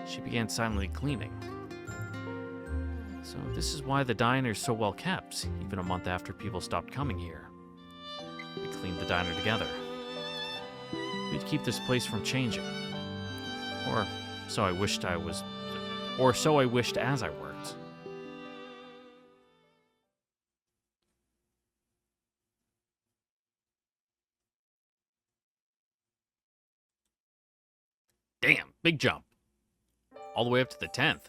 She began silently cleaning. So this is why the diner is so well kept, even a month after people stopped coming here. We cleaned the diner together. We'd keep this place from changing. Or so I wished as I worked. Damn, big jump. All the way up to the 10th.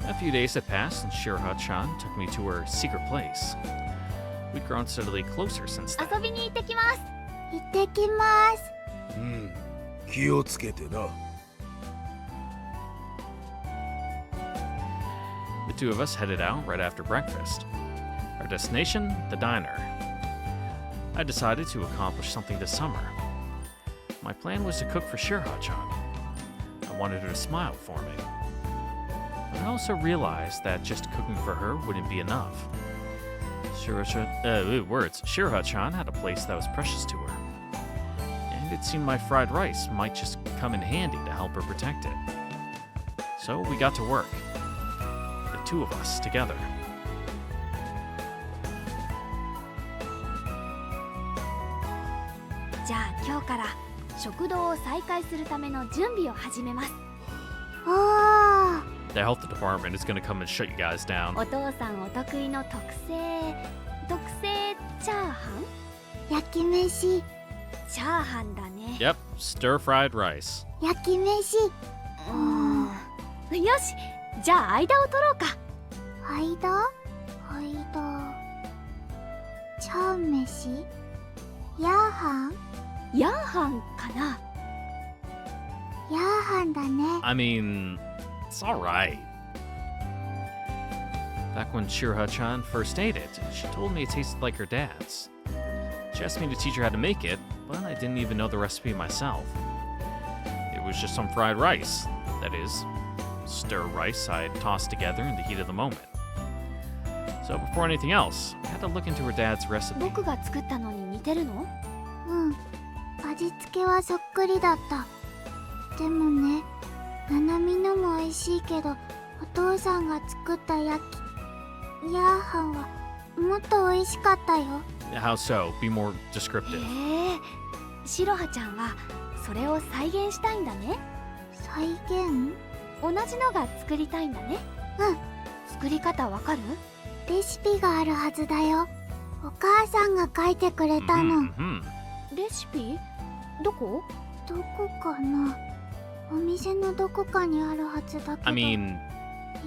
A few days had passed, and Shira-chan took me to her secret place. We'd grown steadily closer since then. 遊びに行ってきます。行ってきます。うん、気をつけてな。 The two of us headed out right after breakfast. Our destination, the diner. I decided to accomplish something this summer. My plan was to cook for Shira-chan. I wanted her to smile for me. But I also realized that just cooking for her wouldn't be enough. Shira-chan had a place that was precious to her. And it seemed my fried rice might just come in handy to help her protect it. So we got to work. The two of us together. Now, 今日から食堂を再開するための準備を始めます。おー The health department is gonna come and shut you guys down. お父さんお得意の特製チャーハン。焼き飯チャーハンだね。 Yep, stir-fried rice. 焼き飯よし、じゃあ間を取ろうか。間チャー飯ヤーハンヤーハンかな。ヤーハンだね I mean, it's alright. Back when Shiraha-chan first ate it, she told me it tasted like her dad's. She asked me to teach her how to make it, but I didn't even know the recipe myself. It was just some fried rice. That is, stir rice I tossed together in the heat of the moment. So before anything else, I had to look into her dad's recipe. 僕が作ったのに似てるの？うん味付けはそっくりだったでもねナナミのも美味しいけどお父さんが作ったヤーハンはもっと美味しかったよ How so? Be more descriptive. へえ、シロハちゃんはそれを再現したいんだね。再現同じのが作りたいんだね。うん作り方わかる？レシピがあるはずだよお母さんが書いてくれたの Mhm. レシピ？どこ？どこかなお店のどこかにあるはずだけど I mean,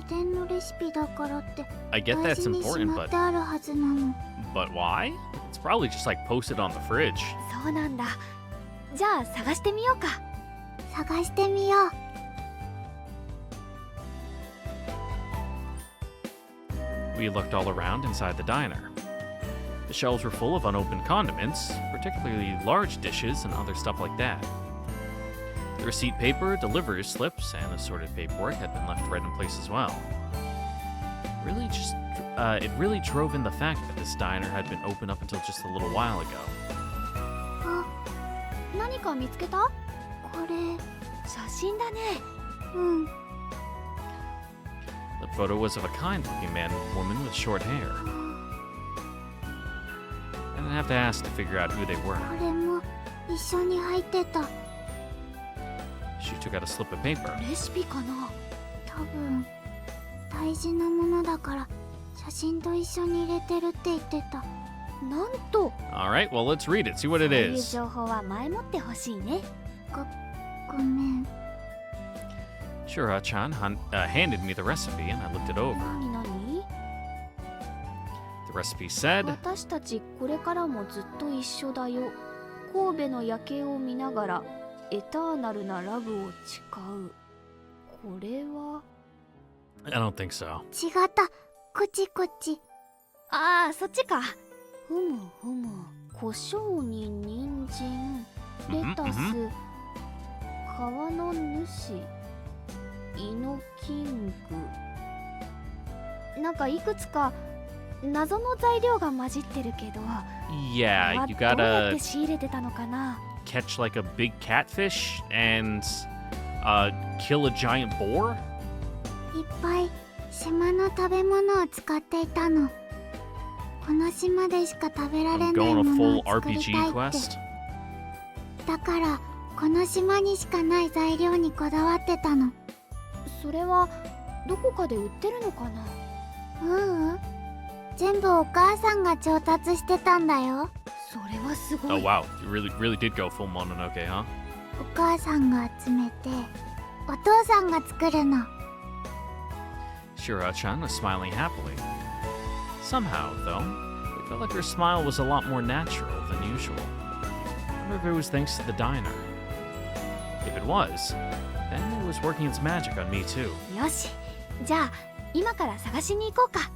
秘伝のレシピだからって I get 大 that's 事にし important, まっ but てあるはずなの but why? It's probably just like posted on the fridge. そうなんだ。じゃあ探してみようか。探してみよう We looked all around inside the diner. The shelves were full of unopened condiments, particularly large dishes and other stuff like that. The receipt paper, delivery slips, and assorted paperwork had been left right in place as well. It really drove in the fact that this diner had been open up until just a little while ago. あ何か見つけた？これ写真だね。うん The photo was of a kind-looking man and woman with short hair. I didn't have to ask to figure out who they were. これも一緒に入ってた She took out a slip of paper. レシピかな？多分大事なものだから写真と一緒に入れてるって言ってたなんと。 All right, well, let's read it. See what そう it いう is. 情報は前もってほしいね。ごめん Shura-chan handed me the recipe, and I looked it over. 何？ The recipe said, 私たちこれからもずっと一緒だよ。神戸の夜景を見ながらエターナルなラブを誓う。これは？ I don't think so. 違ったこっちああ、そっちか。ふむふむ。胡椒に人参、レタス、皮の主、イノキング。なんかいくつか謎の材料が混じってるけど、 Yeah, you どうやっ gotta て仕入れてたのかな。 catch like a big catfish and kill a giant boar? いっぱい島の食べ物を使っていたのこの島でしか食べられ I'm ない going も a の full を作り RPG たいって quest? だからこの島にしかない材料にこだわってたのそれはどこかで売ってるのかな。全部お母さんが調達してたんだよそれはすご Oh い。 wow, you really did go full Mononoke, huh? お母さんが集めてお父さんが作るの Shura-chan was smiling happily. Somehow, though, it felt like her smile was a lot more natural than usual. I wonder if it was thanks to the diner. If it was, then it was working its magic on me too. よし、じゃあ今から探しに行こうか。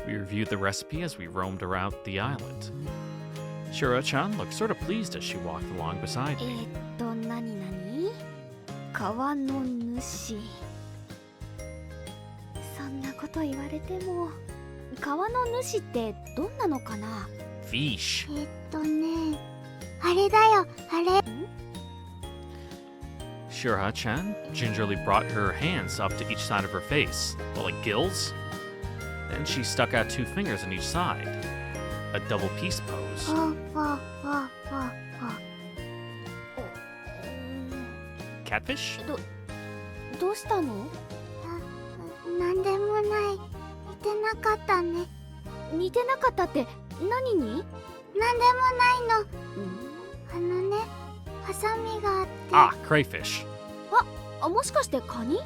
We reviewed the recipe as we roamed around the island. Shura-chan looked sort of pleased as she walked along beside me. 何皮の主。そんなこと言われても、皮の主ってどんなのかな。 Fish. あれだよあれ Shura-chan gingerly brought her hands up to each side of her face, well, like gills. Then she stuck out 2 fingers on each side. a double peace pose. わわわわわ Catfish? どうしたの？なんでもない。似てなかったね。似てなかったって何に？なんでもないの。あのね、ハサミがあって。 Ah, crayfish. あ、もしかしてカニ？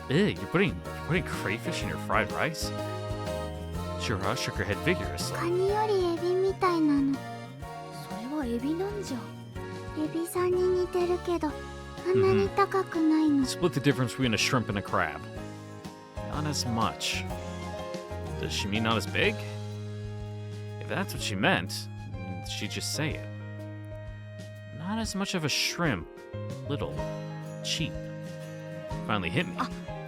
Ew, you're putting crayfish in your fried rice? Shura shook her head vigorously. カニよりエビみたいなの。それはエビなんじゃ。エビさんに似てるけど、あんなに高くないの。 Split the difference between a shrimp and a crab. Not as much. Does she mean not as big? If that's what she meant, she'd just say it. Not as much of a shrimp. Little. Cheap. Finally hit me.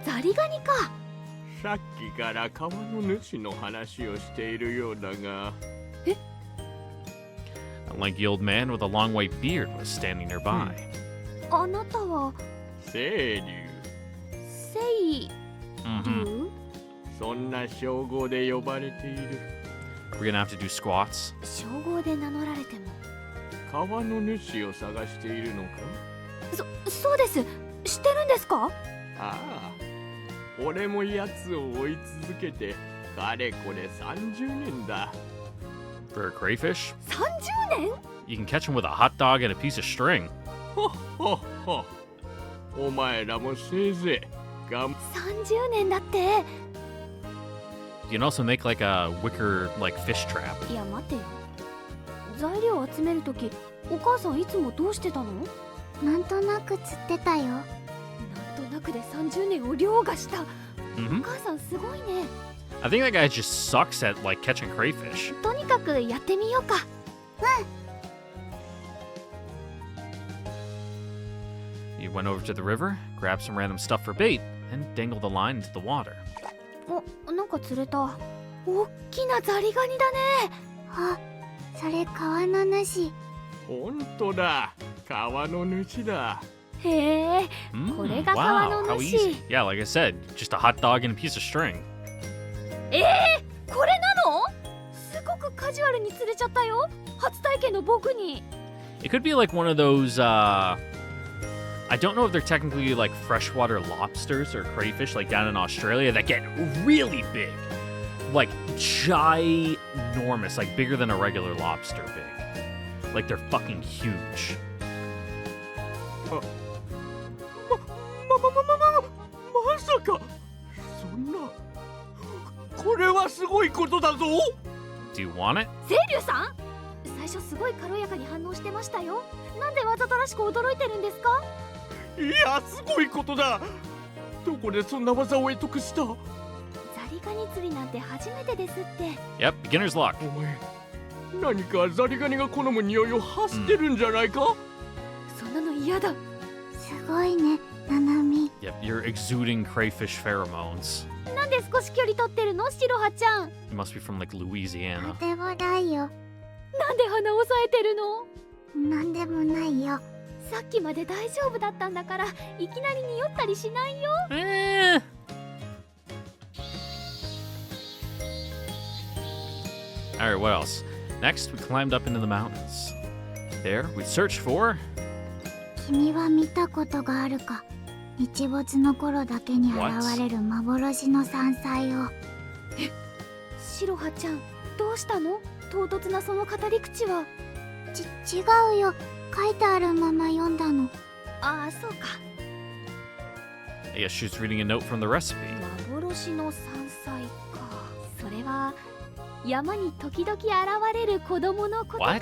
ザリガニか。さっきから川の主の話をしているようだが、 A lanky old man with a long white beard was standing nearby. あなたは清流、セイ Mm-hmm. 竜？そんな称号で呼ばれている。 We're gonna have to do squats. 称号で名乗られても。川の主を探しているのか？そうです。知ってるんですか？ああ、俺も奴を追い続けてかれこれ30年だ。 For a crayfish, 30年？ you can catch him with a hot dog and a piece of string. ほっほっほ。お前らもせいぜい頑30年だって。 You can also make like a wicker like fish trap. いや待てよ。材料集めるとき、お母さんいつもどうしてたの？なんとなく釣ってたよ。なんとなくで30年を凌駕した。 Mm-hmm. お母さんすごいね。 I think that guy just sucks at like catching crayfish. とにかくやってみようか。You went over to the river, grabbed some random stuff for bait, and dangled the line into the water. お、なんか釣れた。おっきなザリガニだね。あ、それ川の主。ほんとだ、川の主だ。へえ、 Mm, これが wow, 川の how 主。 easy. Yeah, like I said, just a hot dog and a piece of string. これなの？すごくカジュアルに釣れちゃったよ。初体験の僕に。 It could be like one of those, I don't know if they're technically like freshwater lobsters or crayfish like down in Australia that get really big. Like ginormous, like bigger than a regular lobster big. Like they're fucking huge. まさかそんな、これはすごいことだぞ。 Do you want it? 清流さん？最初すごい軽やかに反応してましたよ。なんでわざとらしく驚いてるんですか？いや、すごいことだ。どこでそんな技を得得した？おザリガニ釣りなんて初めてですって。 Yep, beginner's luck. 前、何かザリガニが好む匂いを発してるんじゃないか？そんなの嫌だ。すごいね、ナナミ。 Yep, you're exuding crayfish pheromones. なんで少し距離取ってるの、シロハちゃん？ You must be from like と Louisiana. てもないよ。なんで鼻を押さえてるの？なんでもないよ。さっきまで大丈夫だったんだから、いきなり匂ったりしないよ。 Eh. Alright, what else? Next, we climbed up into the mountains. There, we searched for 君は見たことがあるか？日没の頃だけに現れる幻の山菜を。シロハちゃん、どうしたの？唐突なその語り口は。違うよ。書いてあるまま読んだの。ああ、そうか。 I guess she's reading a note from the recipe. 幻の山菜か。それは山に時々現れる子供のことかな。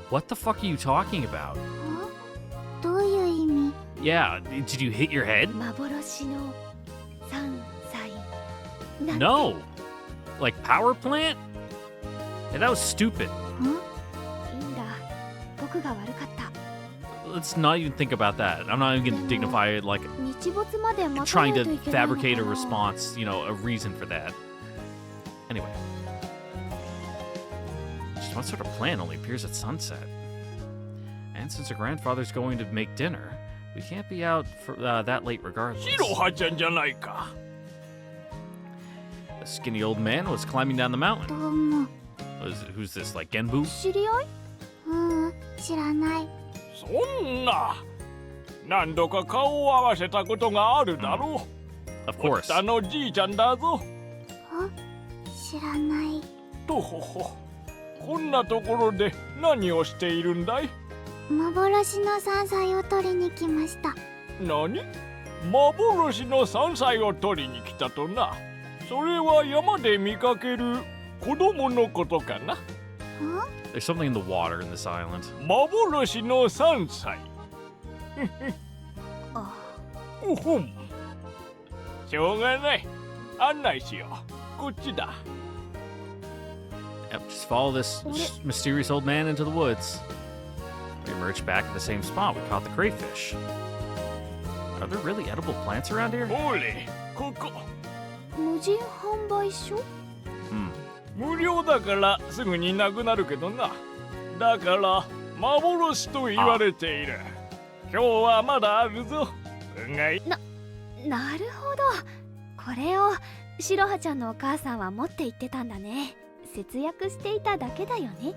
What? What the fuck are you talking about? どういう意味？ Yeah, did you hit your head? 幻の山菜なんて。 No! Like power plant? Hey, that was stupid. いいんだ。僕が悪かった。 Let's not even think about that. I'm not even gonna dignify it like 日没まで待た trying ない to といけないのかな。 fabricate a response, you know, a reason for that. Anyway. Just what sort of plant only appears at sunset? And since her grandfather's going to make dinner, we can't be out for that late regardless. シロハちゃんじゃないか。A skinny old man was climbing down the ど mountain. うも。 Who's this, like Genbu? 知り合い？知らない。そんな何度か顔を合わせたことがあるだろう。 Of 堀 course. 田のじいちゃんだぞ。知らない。とほほ。こんなところで何をしているんだい？幻の山菜を取りに来ました。何？幻の山菜を取りに来たとな。それは山で見かける子供のことかな。There's something in the water in this island. 幻の山菜。あ、うふん。しょうがない。案内しよう。こっちだ。Yep, just follow this mysterious old man into the woods. We emerge back at the same spot we caught the crayfish. Are there really edible plants around here? ほれ、ここ。無人販売所？ Hmm. 無料だからすぐになくなるけどな。だから幻と言われている。今日はまだあるぞ。うがい。なるほど。これを白羽ちゃんのお母さんは持って行ってたんだね。節約していただけだよね。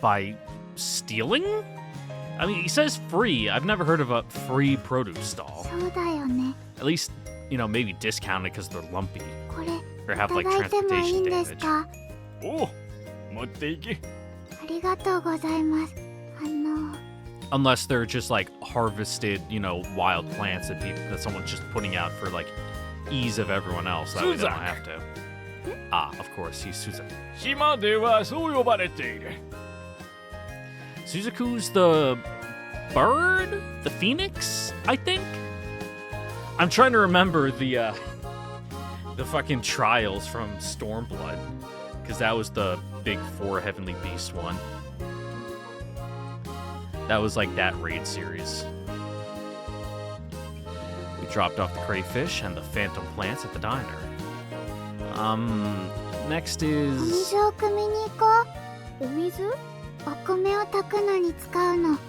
By stealing? I mean, he says free. I've never heard of a free produce stall. そうだよね。 At least, you know, maybe discounted because they're lumpy これ or い have た like だいてもいい transportation んです damage. か？おう、持っていけ。ありがとうございます。Unless they're just like harvested, you know, wild plants that someone's just putting out for like ease of everyone else. That way they don't Suzak. have to. Ah, of course, he's Suzak. 島ではそう呼ばれている。Suzaku's the bird? The phoenix, I think? I'm trying to remember the fucking trials from Stormblood. Because that was the big 4 Heavenly Beast one. That was like that raid series. We dropped off the crayfish and the phantom plants at the diner. Next お is... 水を汲みに行こう。お水？お米を炊くのに使うの。こ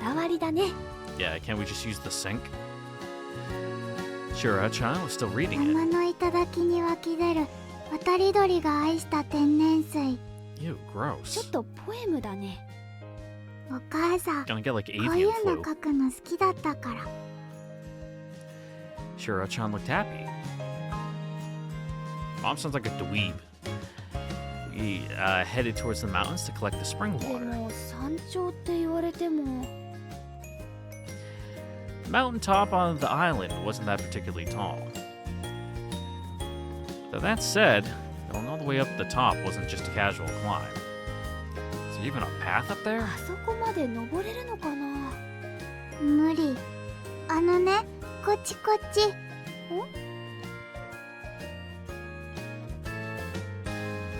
だわりだね。 Yeah, can't we just use the sink? Shura-chan was still reading 山 it. の頂に湧き出る渡り鳥が愛した天然水。 Ew, ちょ gross. っとポエムだね。お母さん、こ Gonna get like うい avian うの flu. 書くの好きだったから。 Shura-chan looked happy. Mom sounds like a dweeb. We headed towards the mountains to collect the spring で water. も山頂って言われても。 The mountaintop on the island wasn't that particularly tall. Though that said, going all the way up the top wasn't just a casual climb. Is there even a path up there? あそこまで登れるのかな。無理。あのね、こっちこっち。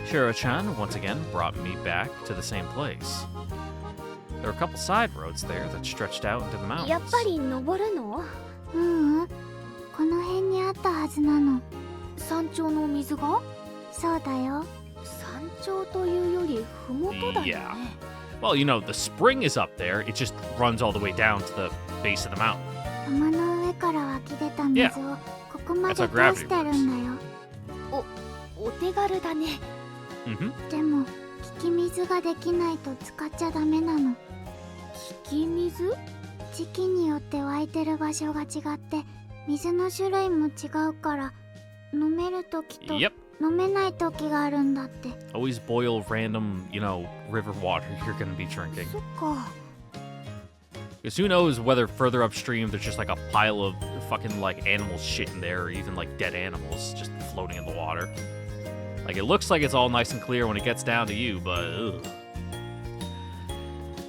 Shura-chan once again brought me back to the same place. There were a couple side roads there that stretched out into the やっ mountains. ぱり登るの？ううん、この辺にあったはずなの。山頂のお水が？そうだよ。山頂というより麓だよね。 Yeah. Well, you know, the spring is up there. It just runs all the way down to the base of the mountain. 山の上から湧き出た水をここまで That's how 通 gravity してるんだよ。お手軽だね。 Mm-hmm. でも、利き水ができないと使っちゃダメなの。利き水？時期によって湧いてる場所が違って水の種類も違うから飲める時と Yep. 飲めない時があるんだって。 Always boil random, you know, river water you're gonna be drinking. そっか。 Because who knows whether further upstream there's just like a pile of fucking like animal shit in there or even like dead animals just floating in the water. Like it looks like it's all nice and clear when it gets down to you, but ugh.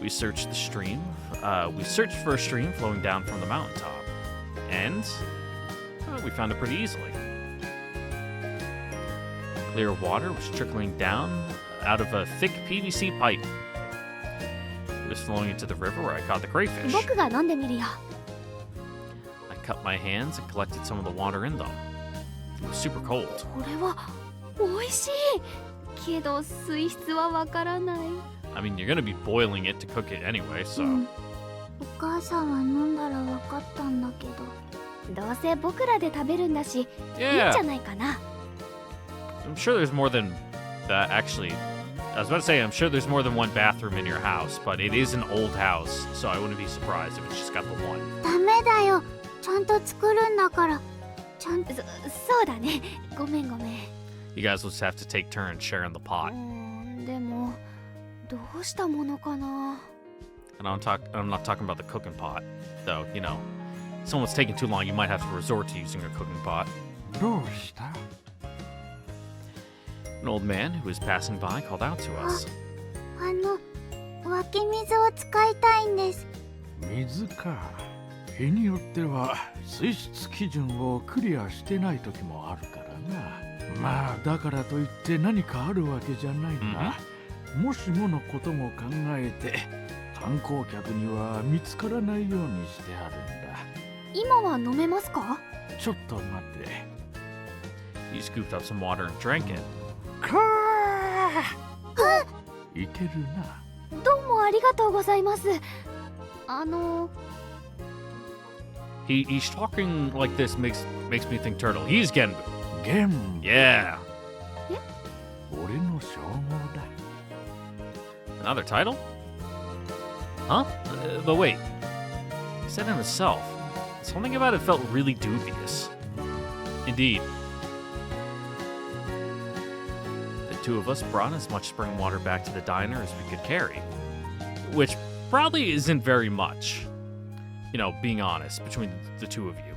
We searched the stream. We searched for a stream flowing down from the mountaintop. And we found it pretty easily. Clear water was trickling down out of a thick PVC pipe. It was flowing into the river where I caught the crayfish. 僕が飲んでみるよ。 I cut my hands and collected some of the water in them. It was super cold. これは美味しい。けど水質はわからない。 I mean, you're gonna be boiling it to cook it anyway, う so. ん。お母さんは飲んだら分かったんだけど。どうせ僕らで食べるんだし、いいん Yeah. じゃないかな。I'm sure there's more than that. Actually, I was about to say I'm sure there's more than one bathroom in your house, but it is an old house, so I wouldn't be surprised if it's just got the one. ダメだよ、ちゃんと作るんだから。ちゃんと。そうだね。ごめんごめん。 You guys will just have to take turns sharing the pot. でもどうしたものかな。 And I'm not talking about the cooking pot, though. You know, if someone's taking too long, you might have to resort to using a cooking pot. どうした？ An old man who was passing by called out to us. 湧き水を使いたいんです。水か。日によっては水質基準をクリアしてない時もあるからな。まあだからといって何かあるわけじゃないが、もしものことも考えて観光客には見つからないようにしてあるんだ。今は飲めますか？ちょっと待って。 He scooped up some water and drank it. いけるな。どうもありがとうございます。He's talking like this makes me think Turtle. He's Genbu. 玄武。 Yeah. 俺の称号だ。 Another title? Huh? But wait. He said it himself. Something about it felt really dubious. Indeed. The two of us brought as much spring water back to the diner as we could carry. Which probably isn't very much. You know, being honest, between the two of you.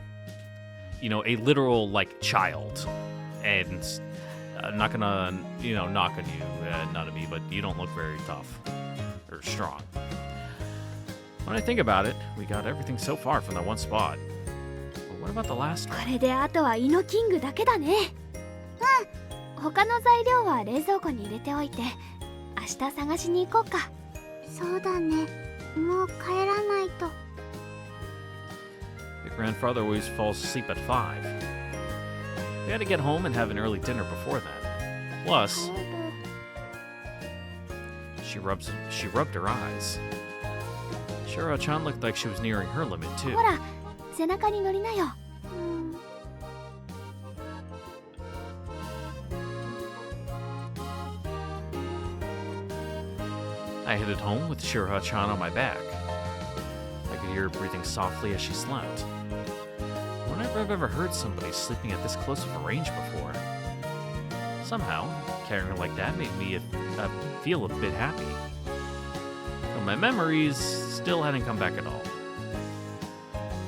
You know, a literal, like, child. And I'm not gonna, you know, knock on you, not on me, but you don't look very tough. Or strong. When I think about it, we got everything so far from that one spot. But what about the last こ one? れであとはイノキングだけだね。他の材料は冷蔵庫に入れておいて明日探しに行こうか。そうだね。もう帰らないと。 Your grandfather always falls asleep at 5. We had to get home and have an early dinner before then. Plus, she rubbed her eyes. Shiro-chan looked like she was nearing her limit too. ほら、背中に乗りなよ。I headed home with Shiro-chan on my back. I could hear her breathing softly as she slept. I wonder if I've ever heard somebody sleeping at this close of a range before. Somehow, carrying her like that made me feel a bit happy. But my memories still hadn't come back at all.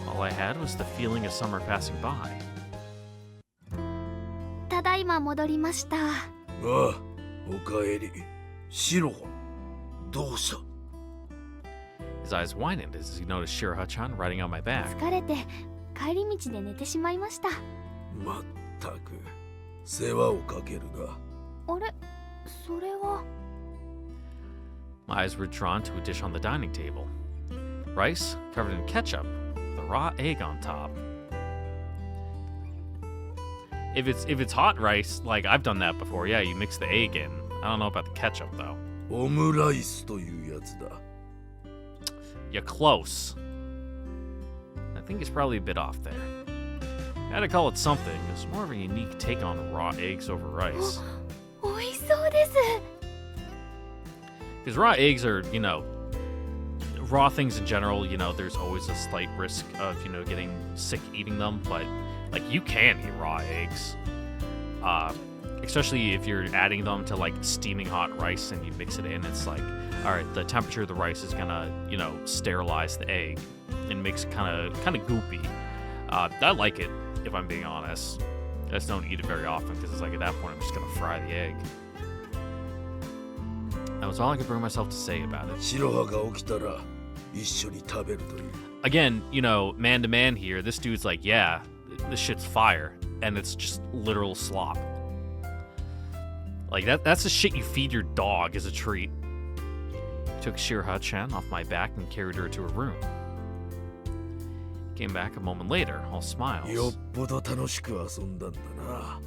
All I had was the feeling of summer passing by. ただいま戻りました。ああ、おかえり。シロハ、どうした？ His eyes widened as he noticed Shiro-chan riding on my back. 疲れて帰り道で寝てしまいました。まったく、世話をかけるな。あれ、それは。 My eyes were drawn to a dish on the dining table. Rice covered in ketchup, with a raw egg on top. If it's hot rice, like I've done that before, yeah, you mix the egg in. I don't know about the ketchup though. オムライスというやつだ。 You're close. I think it's probably a bit off there. I had to call it something. It's more of a unique take on raw eggs over rice. 美味しそうです。 Because raw eggs are, you know, raw things in general, you know, there's always a slight risk of, you know, getting sick eating them, but, like, you can eat raw eggs. Especially if you're adding them to, like, steaming hot rice and you mix it in, it's like, all right, the temperature of the rice is gonna, you know, sterilize the egg and makes it kind of goopy. I like it, if I'm being honest. I just don't eat it very often because it's like, at that point, I'm just gonna fry the egg. That was all I could bring myself to say about it. シロハが起きたら一緒に食べるという。 Again, you know, man to man here, this dude's like, yeah, this shit's fire. And it's just literal slop. Like, that's the shit you feed your dog as a treat. Took Shiro-chan off my back and carried her to her room. Came back a moment later, all smiles. よっぽど楽しく遊んだんだな。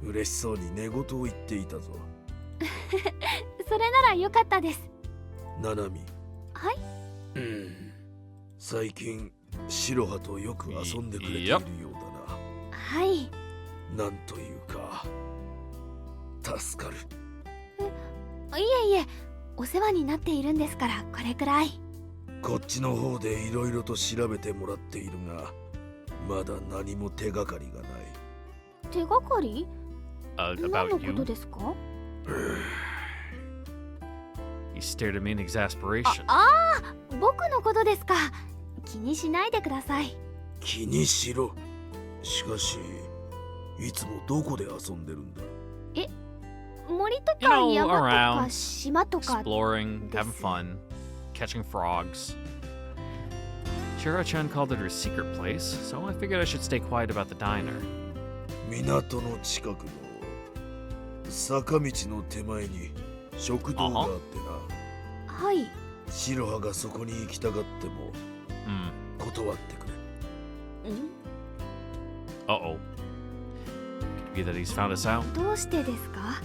嬉しそうに寝言を言っていたぞ。それなら良かったです。ナナミ。はい。最近シロハとよく遊んでくれているようだな。はい。なんというか、助かる。いえいえ、お世話になっているんですから、これくらい。こっちの方でいろいろと調べてもらっているが、まだ何も手がかりがない。手がかり？何 About のこと you? ですか？ He stared at me in exasperation. 僕のことですか。気にしないでください。気にしろ。しかし、いつもどこで遊んでるんだ？森と You か know, 山とか around, 島とか。 Exploring, having this- fun, catching frogs. Shiro-chan called it her secret place, so I figured I should stay quiet about the diner. 港の近くの坂道の手前に食堂があってな。はい。白羽がそこに行きたがっても Hmm. 断ってくれ。ん？ Uh-oh. Could it be that he's found us out? どうしてですか？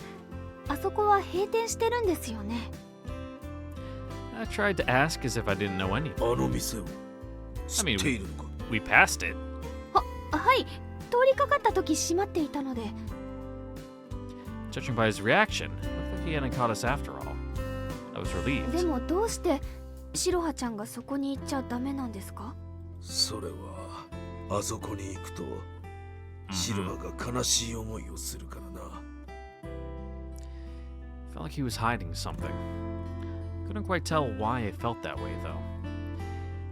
あそこは閉店してるんですよね。I tried to ask as if I didn't know anything. あの店を知っているのか？ We passed it. はい。通りかかった時閉まっていたので。 Judging by his reaction, looked like he hadn't caught us after all. I was で relieved. もどうして白羽ちゃんがそこに行っちゃダメなんですか？それはあそこに行くと白羽が悲しい思いをするからな。 Felt like he was hiding something. Couldn't quite tell why I felt that way, though.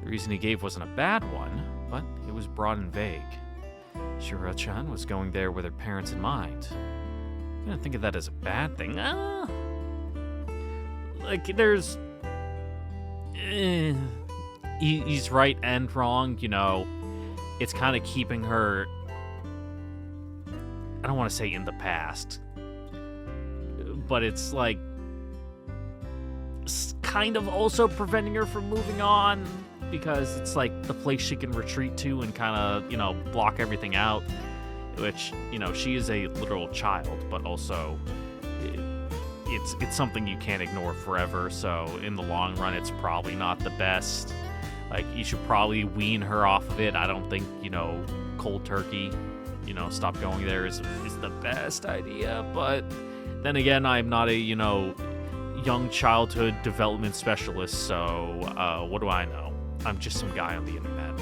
The reason he gave wasn't a bad one, but it was broad and vague. Shiro-chan was going there with her parents in mind. Couldn't think of that as a bad thing. Like, there's... he's right and wrong, you know. It's kind of keeping her... I don't want to say in the past. But it's like kind of also preventing her from moving on because it's like the place she can retreat to and kind of, you know, block everything out, which, you know, she is a literal child, but also it's something you can't ignore forever. So in the long run, it's probably not the best. Like, you should probably wean her off of it. I don't think, you know, cold turkey, you know, stop going there is the best idea, but then again, I'm not a, you know, young childhood development specialist, so what do I know? I'm just some guy on the internet.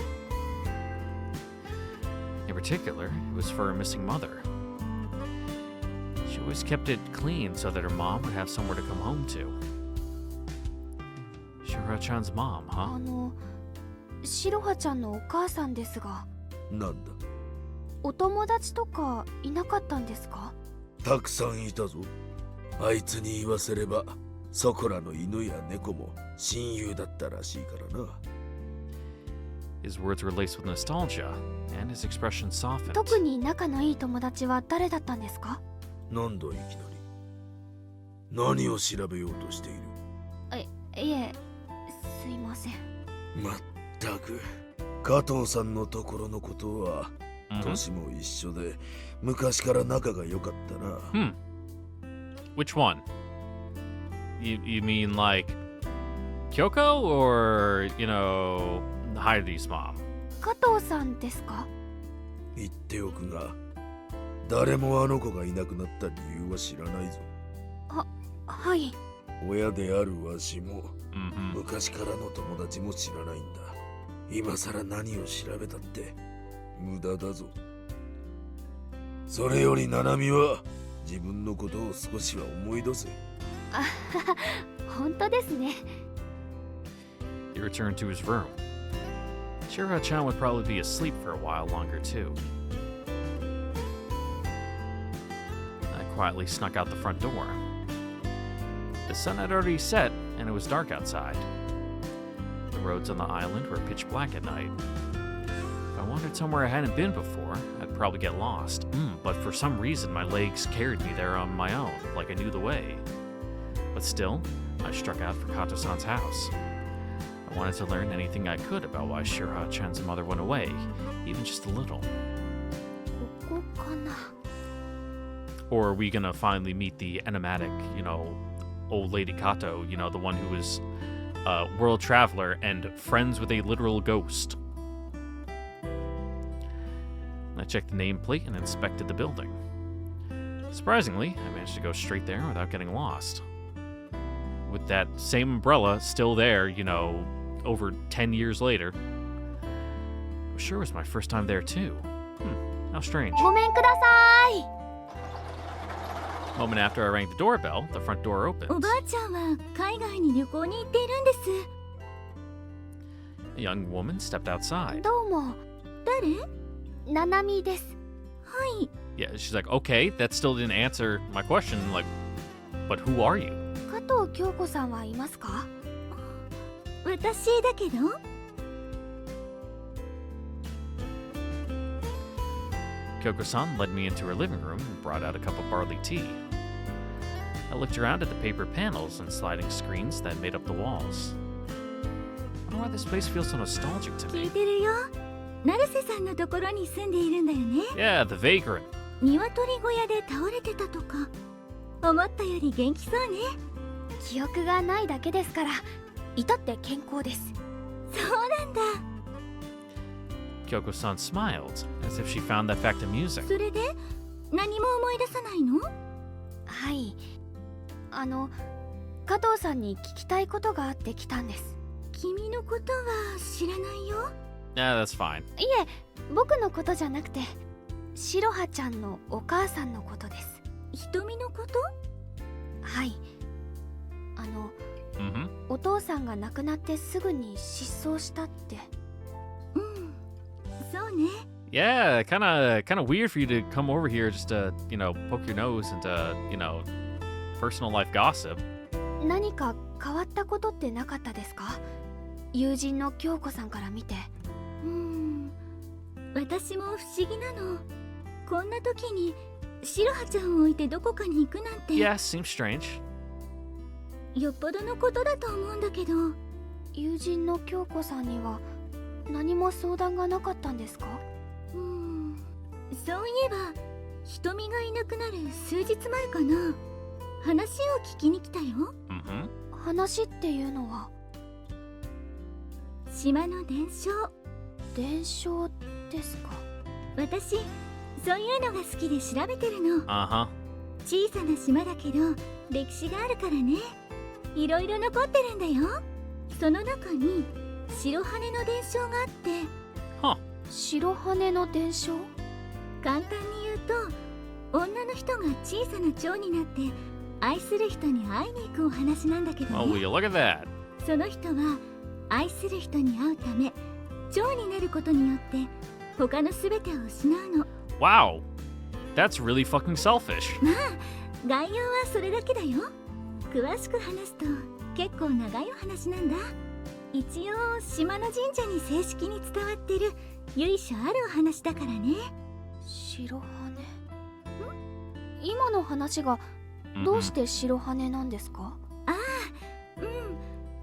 In particular, it was for her missing mother. She always kept it clean so that her mom would have somewhere to come home to. Shiro-chan's mom, huh? 白羽ちゃんのお母さんですが、なんだ？お友達とかいなかったんですか？たくさんいたぞ。あいつに言わせればそこらの犬や猫も親友だったらしいからな。 His words were laced with nostalgia, and his expression softened. 特に仲のいい友達は誰だったんですか？なんだいきなり。何を調べようとしている？いえ、すいません。まったく加藤さんのところのことは Mhm. 年も一緒で昔から仲が良かったな。Which one? You mean like Kyoko or, you know, Heidi's mom? 加藤さんですか？言っておくが、誰もあの子がいなくなった理由は知らないぞ。はい。親であるわしも Mm-hmm. 昔からの友達も知らないんだ。今さら何を調べたって無駄だぞ。それよりナナミは自分のことを少しは思い出せ。本当ですね。 He returned to his room. Shiro-chan would probably be asleep for a while longer, too. I quietly snuck out the front door. The sun had already set, and it was dark outside. The roads on the island were pitch black at night. If I wandered somewhere I hadn't been before, I'd probably get lost. But for some reason, my legs carried me there on my own, like I knew the way. But still, I struck out for Kato-san's house. I wanted to learn anything I could about why Shiro-chan's mother went away, even just a little. ここかな。 Or are we gonna finally meet the enigmatic, you know, old lady Kato, you know, the one who was a world traveler and friends with a literal ghost? I checked the nameplate and inspected the building. Surprisingly, I managed to go straight there without getting lost. With that same umbrella still there, you know, over 10 years later. It sure was my first time there too. How strange. ごめんください。 Moment after I rang the doorbell, the front door opens. おばあちゃんは海外に旅行に行っているんです。 A young woman stepped outside. どうも、誰？ななみです。はい。 Yeah, she's like, okay, that still didn't answer my question. Like, but who are you? 加藤京子さんはいますか？私だけど。 Kyoko-san led me into her living room and brought out a cup of barley tea. I looked around at the paper panels and sliding screens that made up the walls. I wonder why this place feels so nostalgic to 聞い me. てるよ。成瀬さんのところに住んでいるんだよね。 Yeah, the vagrant. 鶏小屋で倒れてたとか。思ったより元気そうね。記憶がないだけですから、至って健康です。そうなんだ。 Kyoko-san smiled, as if she found that fact amusing. それで何も思い出さないの？はい。加藤さんに聞きたいことがあって来たんです。君のことは知らないよ。 Yeah, that's fine. いえ、僕のことじゃなくて、白羽ちゃんのお母さんのことです。瞳のこと？はい。Mm-hmm. お父さんが亡くなってすぐに失踪したって。うん。そうね。 Yeah, kind of weird for you to come over here just to, you know, poke your nose into, you know, personal life gossip. 何か変わったことってなかったですか？友人の京子さんから見て。私も不思議なの。こんな時に白羽ちゃんを置いてどこかに行くなんて。 Yeah, seems strange. よっぽどのことだと思うんだけど。友人の京子さんには何も相談がなかったんですか？そういえば瞳がいなくなる数日前かな。話を聞きに来たよ。 Mm-hmm. 話っていうのは？島の伝承。伝承ですか？私そういうのが好きで調べてるの。 Uh-huh. 小さな島だけど歴史があるからね。いろいろ残ってるんだよ。その中に白羽の伝承があって。 Huh. 白羽の伝承？簡単に言うと、女の人が小さな蝶になって愛する人に会いに行くお話なんだけど Oh, will ね。 you look at that? その人は愛する人に会うため蝶になることによって他の全てを失うの。 Wow. That's really fucking selfish. 概要はそれだけだよ。詳しく話すと結構長いお話なんだ。一応島の神社に正式に伝わってる由緒あるお話だからね。白羽。今の話がどうして白羽なんですか？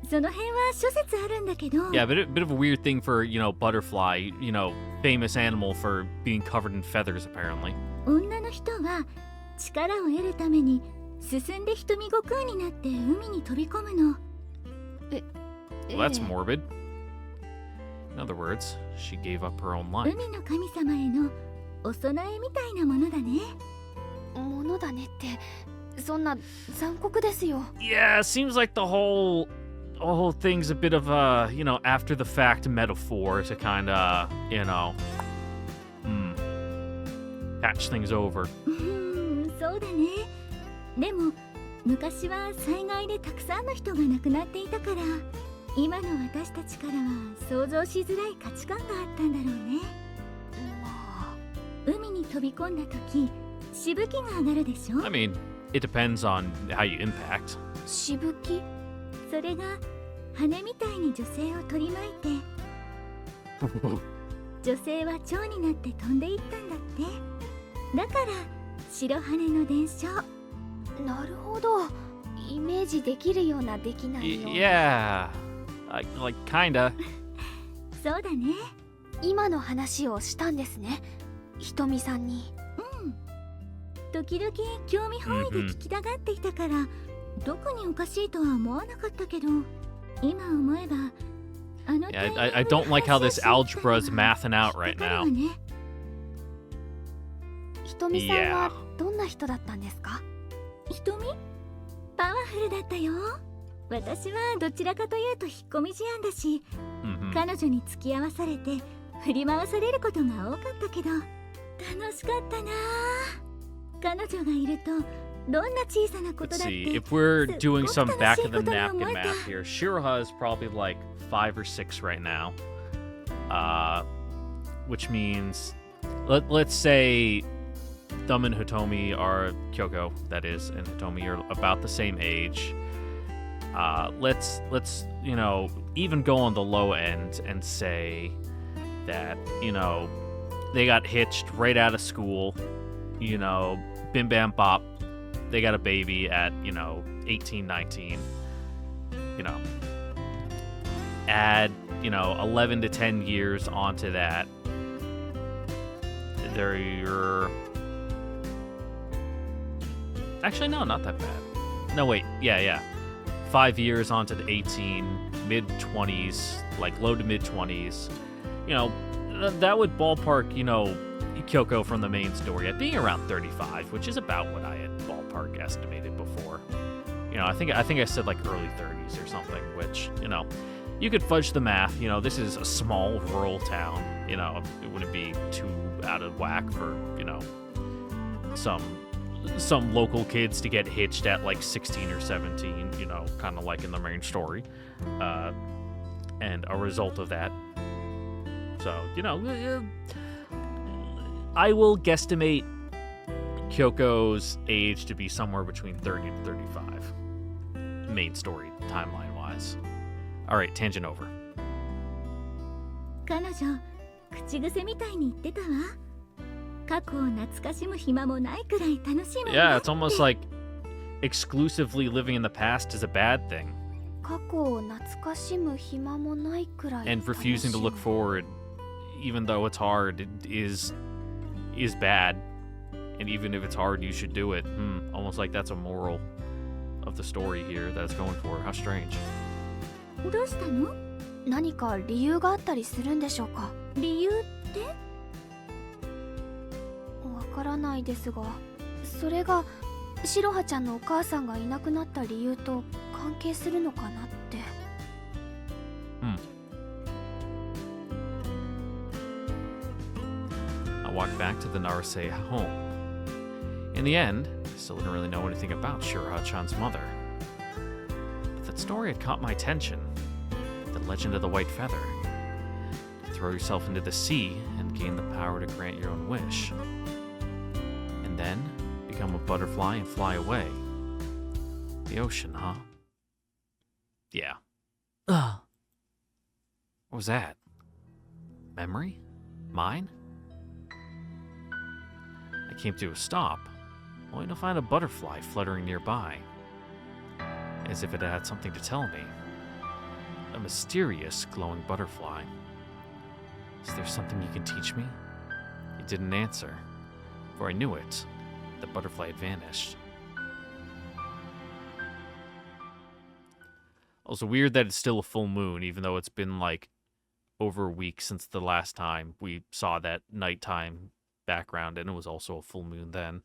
その辺は諸説あるんだけど。 Yeah, bit of a weird thing for, you know, butterfly, you know, famous animal for being covered in feathers, apparently. 女の人は力を得るために進んで瞳悟空になって海に飛び込むの。 Well, that's morbid. In other words, she gave up her own life. 海の神様へのお供えみたいなものだね。ものだねってそんな残酷ですよ。 Yeah, seems like the whole thing's a bit of a, you know, after the fact metaphor to kind of, you know, patch things over. そうだね。でも昔は災害でたくさんの人が亡くなっていたから、今の私たちからは想像しづらい価値観があったんだろうね。まあ、海に飛び込んだ時、しぶきが上がるでしょ。 I mean, it depends on how you impact. しぶき？それが羽みたいに女性を取り巻いて女性は蝶になって飛んでいったんだって。だから白羽の伝承。なるほど。イメージできるようなできないような。 Yeah, like kinda. そうだね。今の話をしたんですね、ひとみさんに。時々興味本位で聞きたがっていたから、特におかしいとは思わなかったけど、今思えばあの Yeah, I don't like how this algebra is mathing out right now. ひとみさんはどんな人だったんですか？瞳パワフルだったよ。私はどちらかというと引っ込み思案だし、Mhm. 彼女に付き合わされて振り回されることが多かったけど、楽しかったな。彼女がいるとどんな小さなこと Let's だっ see. て If we're すっ doing ごく some 楽 back しい of the ことに napkin 思えた。 math here, Shiraha is probably like 5 or 6 right now. Which means, let's say Thumb and Hitomi are Kyoko, that is, and Hitomi are about the same age. Let's even go on the low end and say that they got hitched right out of school. Bim bam bop, they got a baby at 18, 19. Add 11 to 10 years onto that. They're actually no, not that bad. No, wait, yeah. 5 years onto the 18, mid 20s, like low to mid 20s. That would ballpark Kyoko from the main story at being around 35, which is about what I had ballpark estimated before. I think I said like early 30s or something, which you could fudge the math. This is a small rural town. It wouldn't be too out of whack for some local kids to get hitched at like 16 or 17. Kind of like in the main story, and a result of that. So I will guesstimate Kyoko's age to be somewhere between 30 to 35. Main story, timeline-wise. Alright, tangent over. 彼女口癖みたいに言ってたわ。過去を懐かしむ暇もないくらい楽しいもんね。 Yeah, it's almost like exclusively living in the past is a bad thing. 過去を懐かしむ暇もないくらい And refusing to look forward, even though it's hard, is bad. And even if it's hard, you should do it. Almost like that's a moral of the story here that it's going for. How strange. どうしたの？何か理由があったりするんでしょうか？理由って？わからないですが、それが白羽ちゃんのお母さんがいなくなった理由と関係するのかなって。I walked back to the Naruse home. In the end, I still didn't really know anything about Shiraha-chan's mother. But that story had caught my attention. The legend of the white feather. To throw yourself into the sea and gain the power to grant your own wish. And then, become a butterfly and fly away. The ocean, huh? Yeah. Ugh. What was that? Memory? Mine? I came to a stop, only to find a butterfly fluttering nearby, as if it had something to tell me. A mysterious, glowing butterfly. Is there something you can teach me? It didn't answer, for I knew it. The butterfly had vanished. Also weird that it's still a full moon, even though it's been like over a week since the last time we saw that nighttime background, and it was also a full moon then.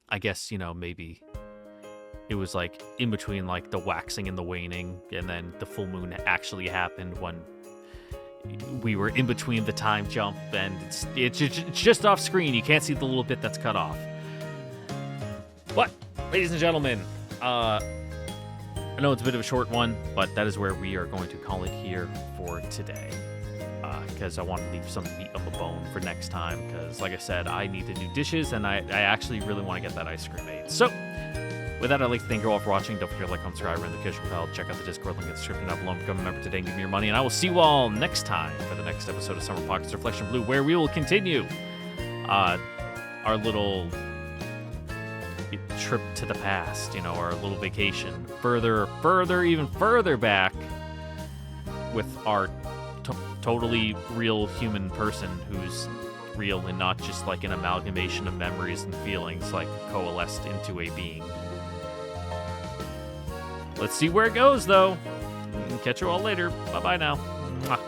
I guess, maybe it was like in between like the waxing and the waning, and then the full moon actually happened when we were in between the time jump, and it's just off screen. You can't see the little bit that's cut off. But, ladies and gentlemen, I know it's a bit of a short one, but that is where we are going to call it here for today. Because I want to leave some meat on the bone for next time. Because, like I said, I need to do dishes, and I actually really want to get that ice cream made. So, with that, I'd like to thank you all for watching. Don't forget to like, comment, subscribe, and the casual pal. Check out the Discord link in the description down below. Become a member today and give me your money. And I will see you all next time for the next episode of Summer Pockets Reflection Blue, where we will continue our little trip to the past, our little vacation. Even further back with our totally real human person who's real and not just like an amalgamation of memories and feelings like coalesced into a being. Let's see where it goes, though. Catch you all later. Bye-bye now. Mwah.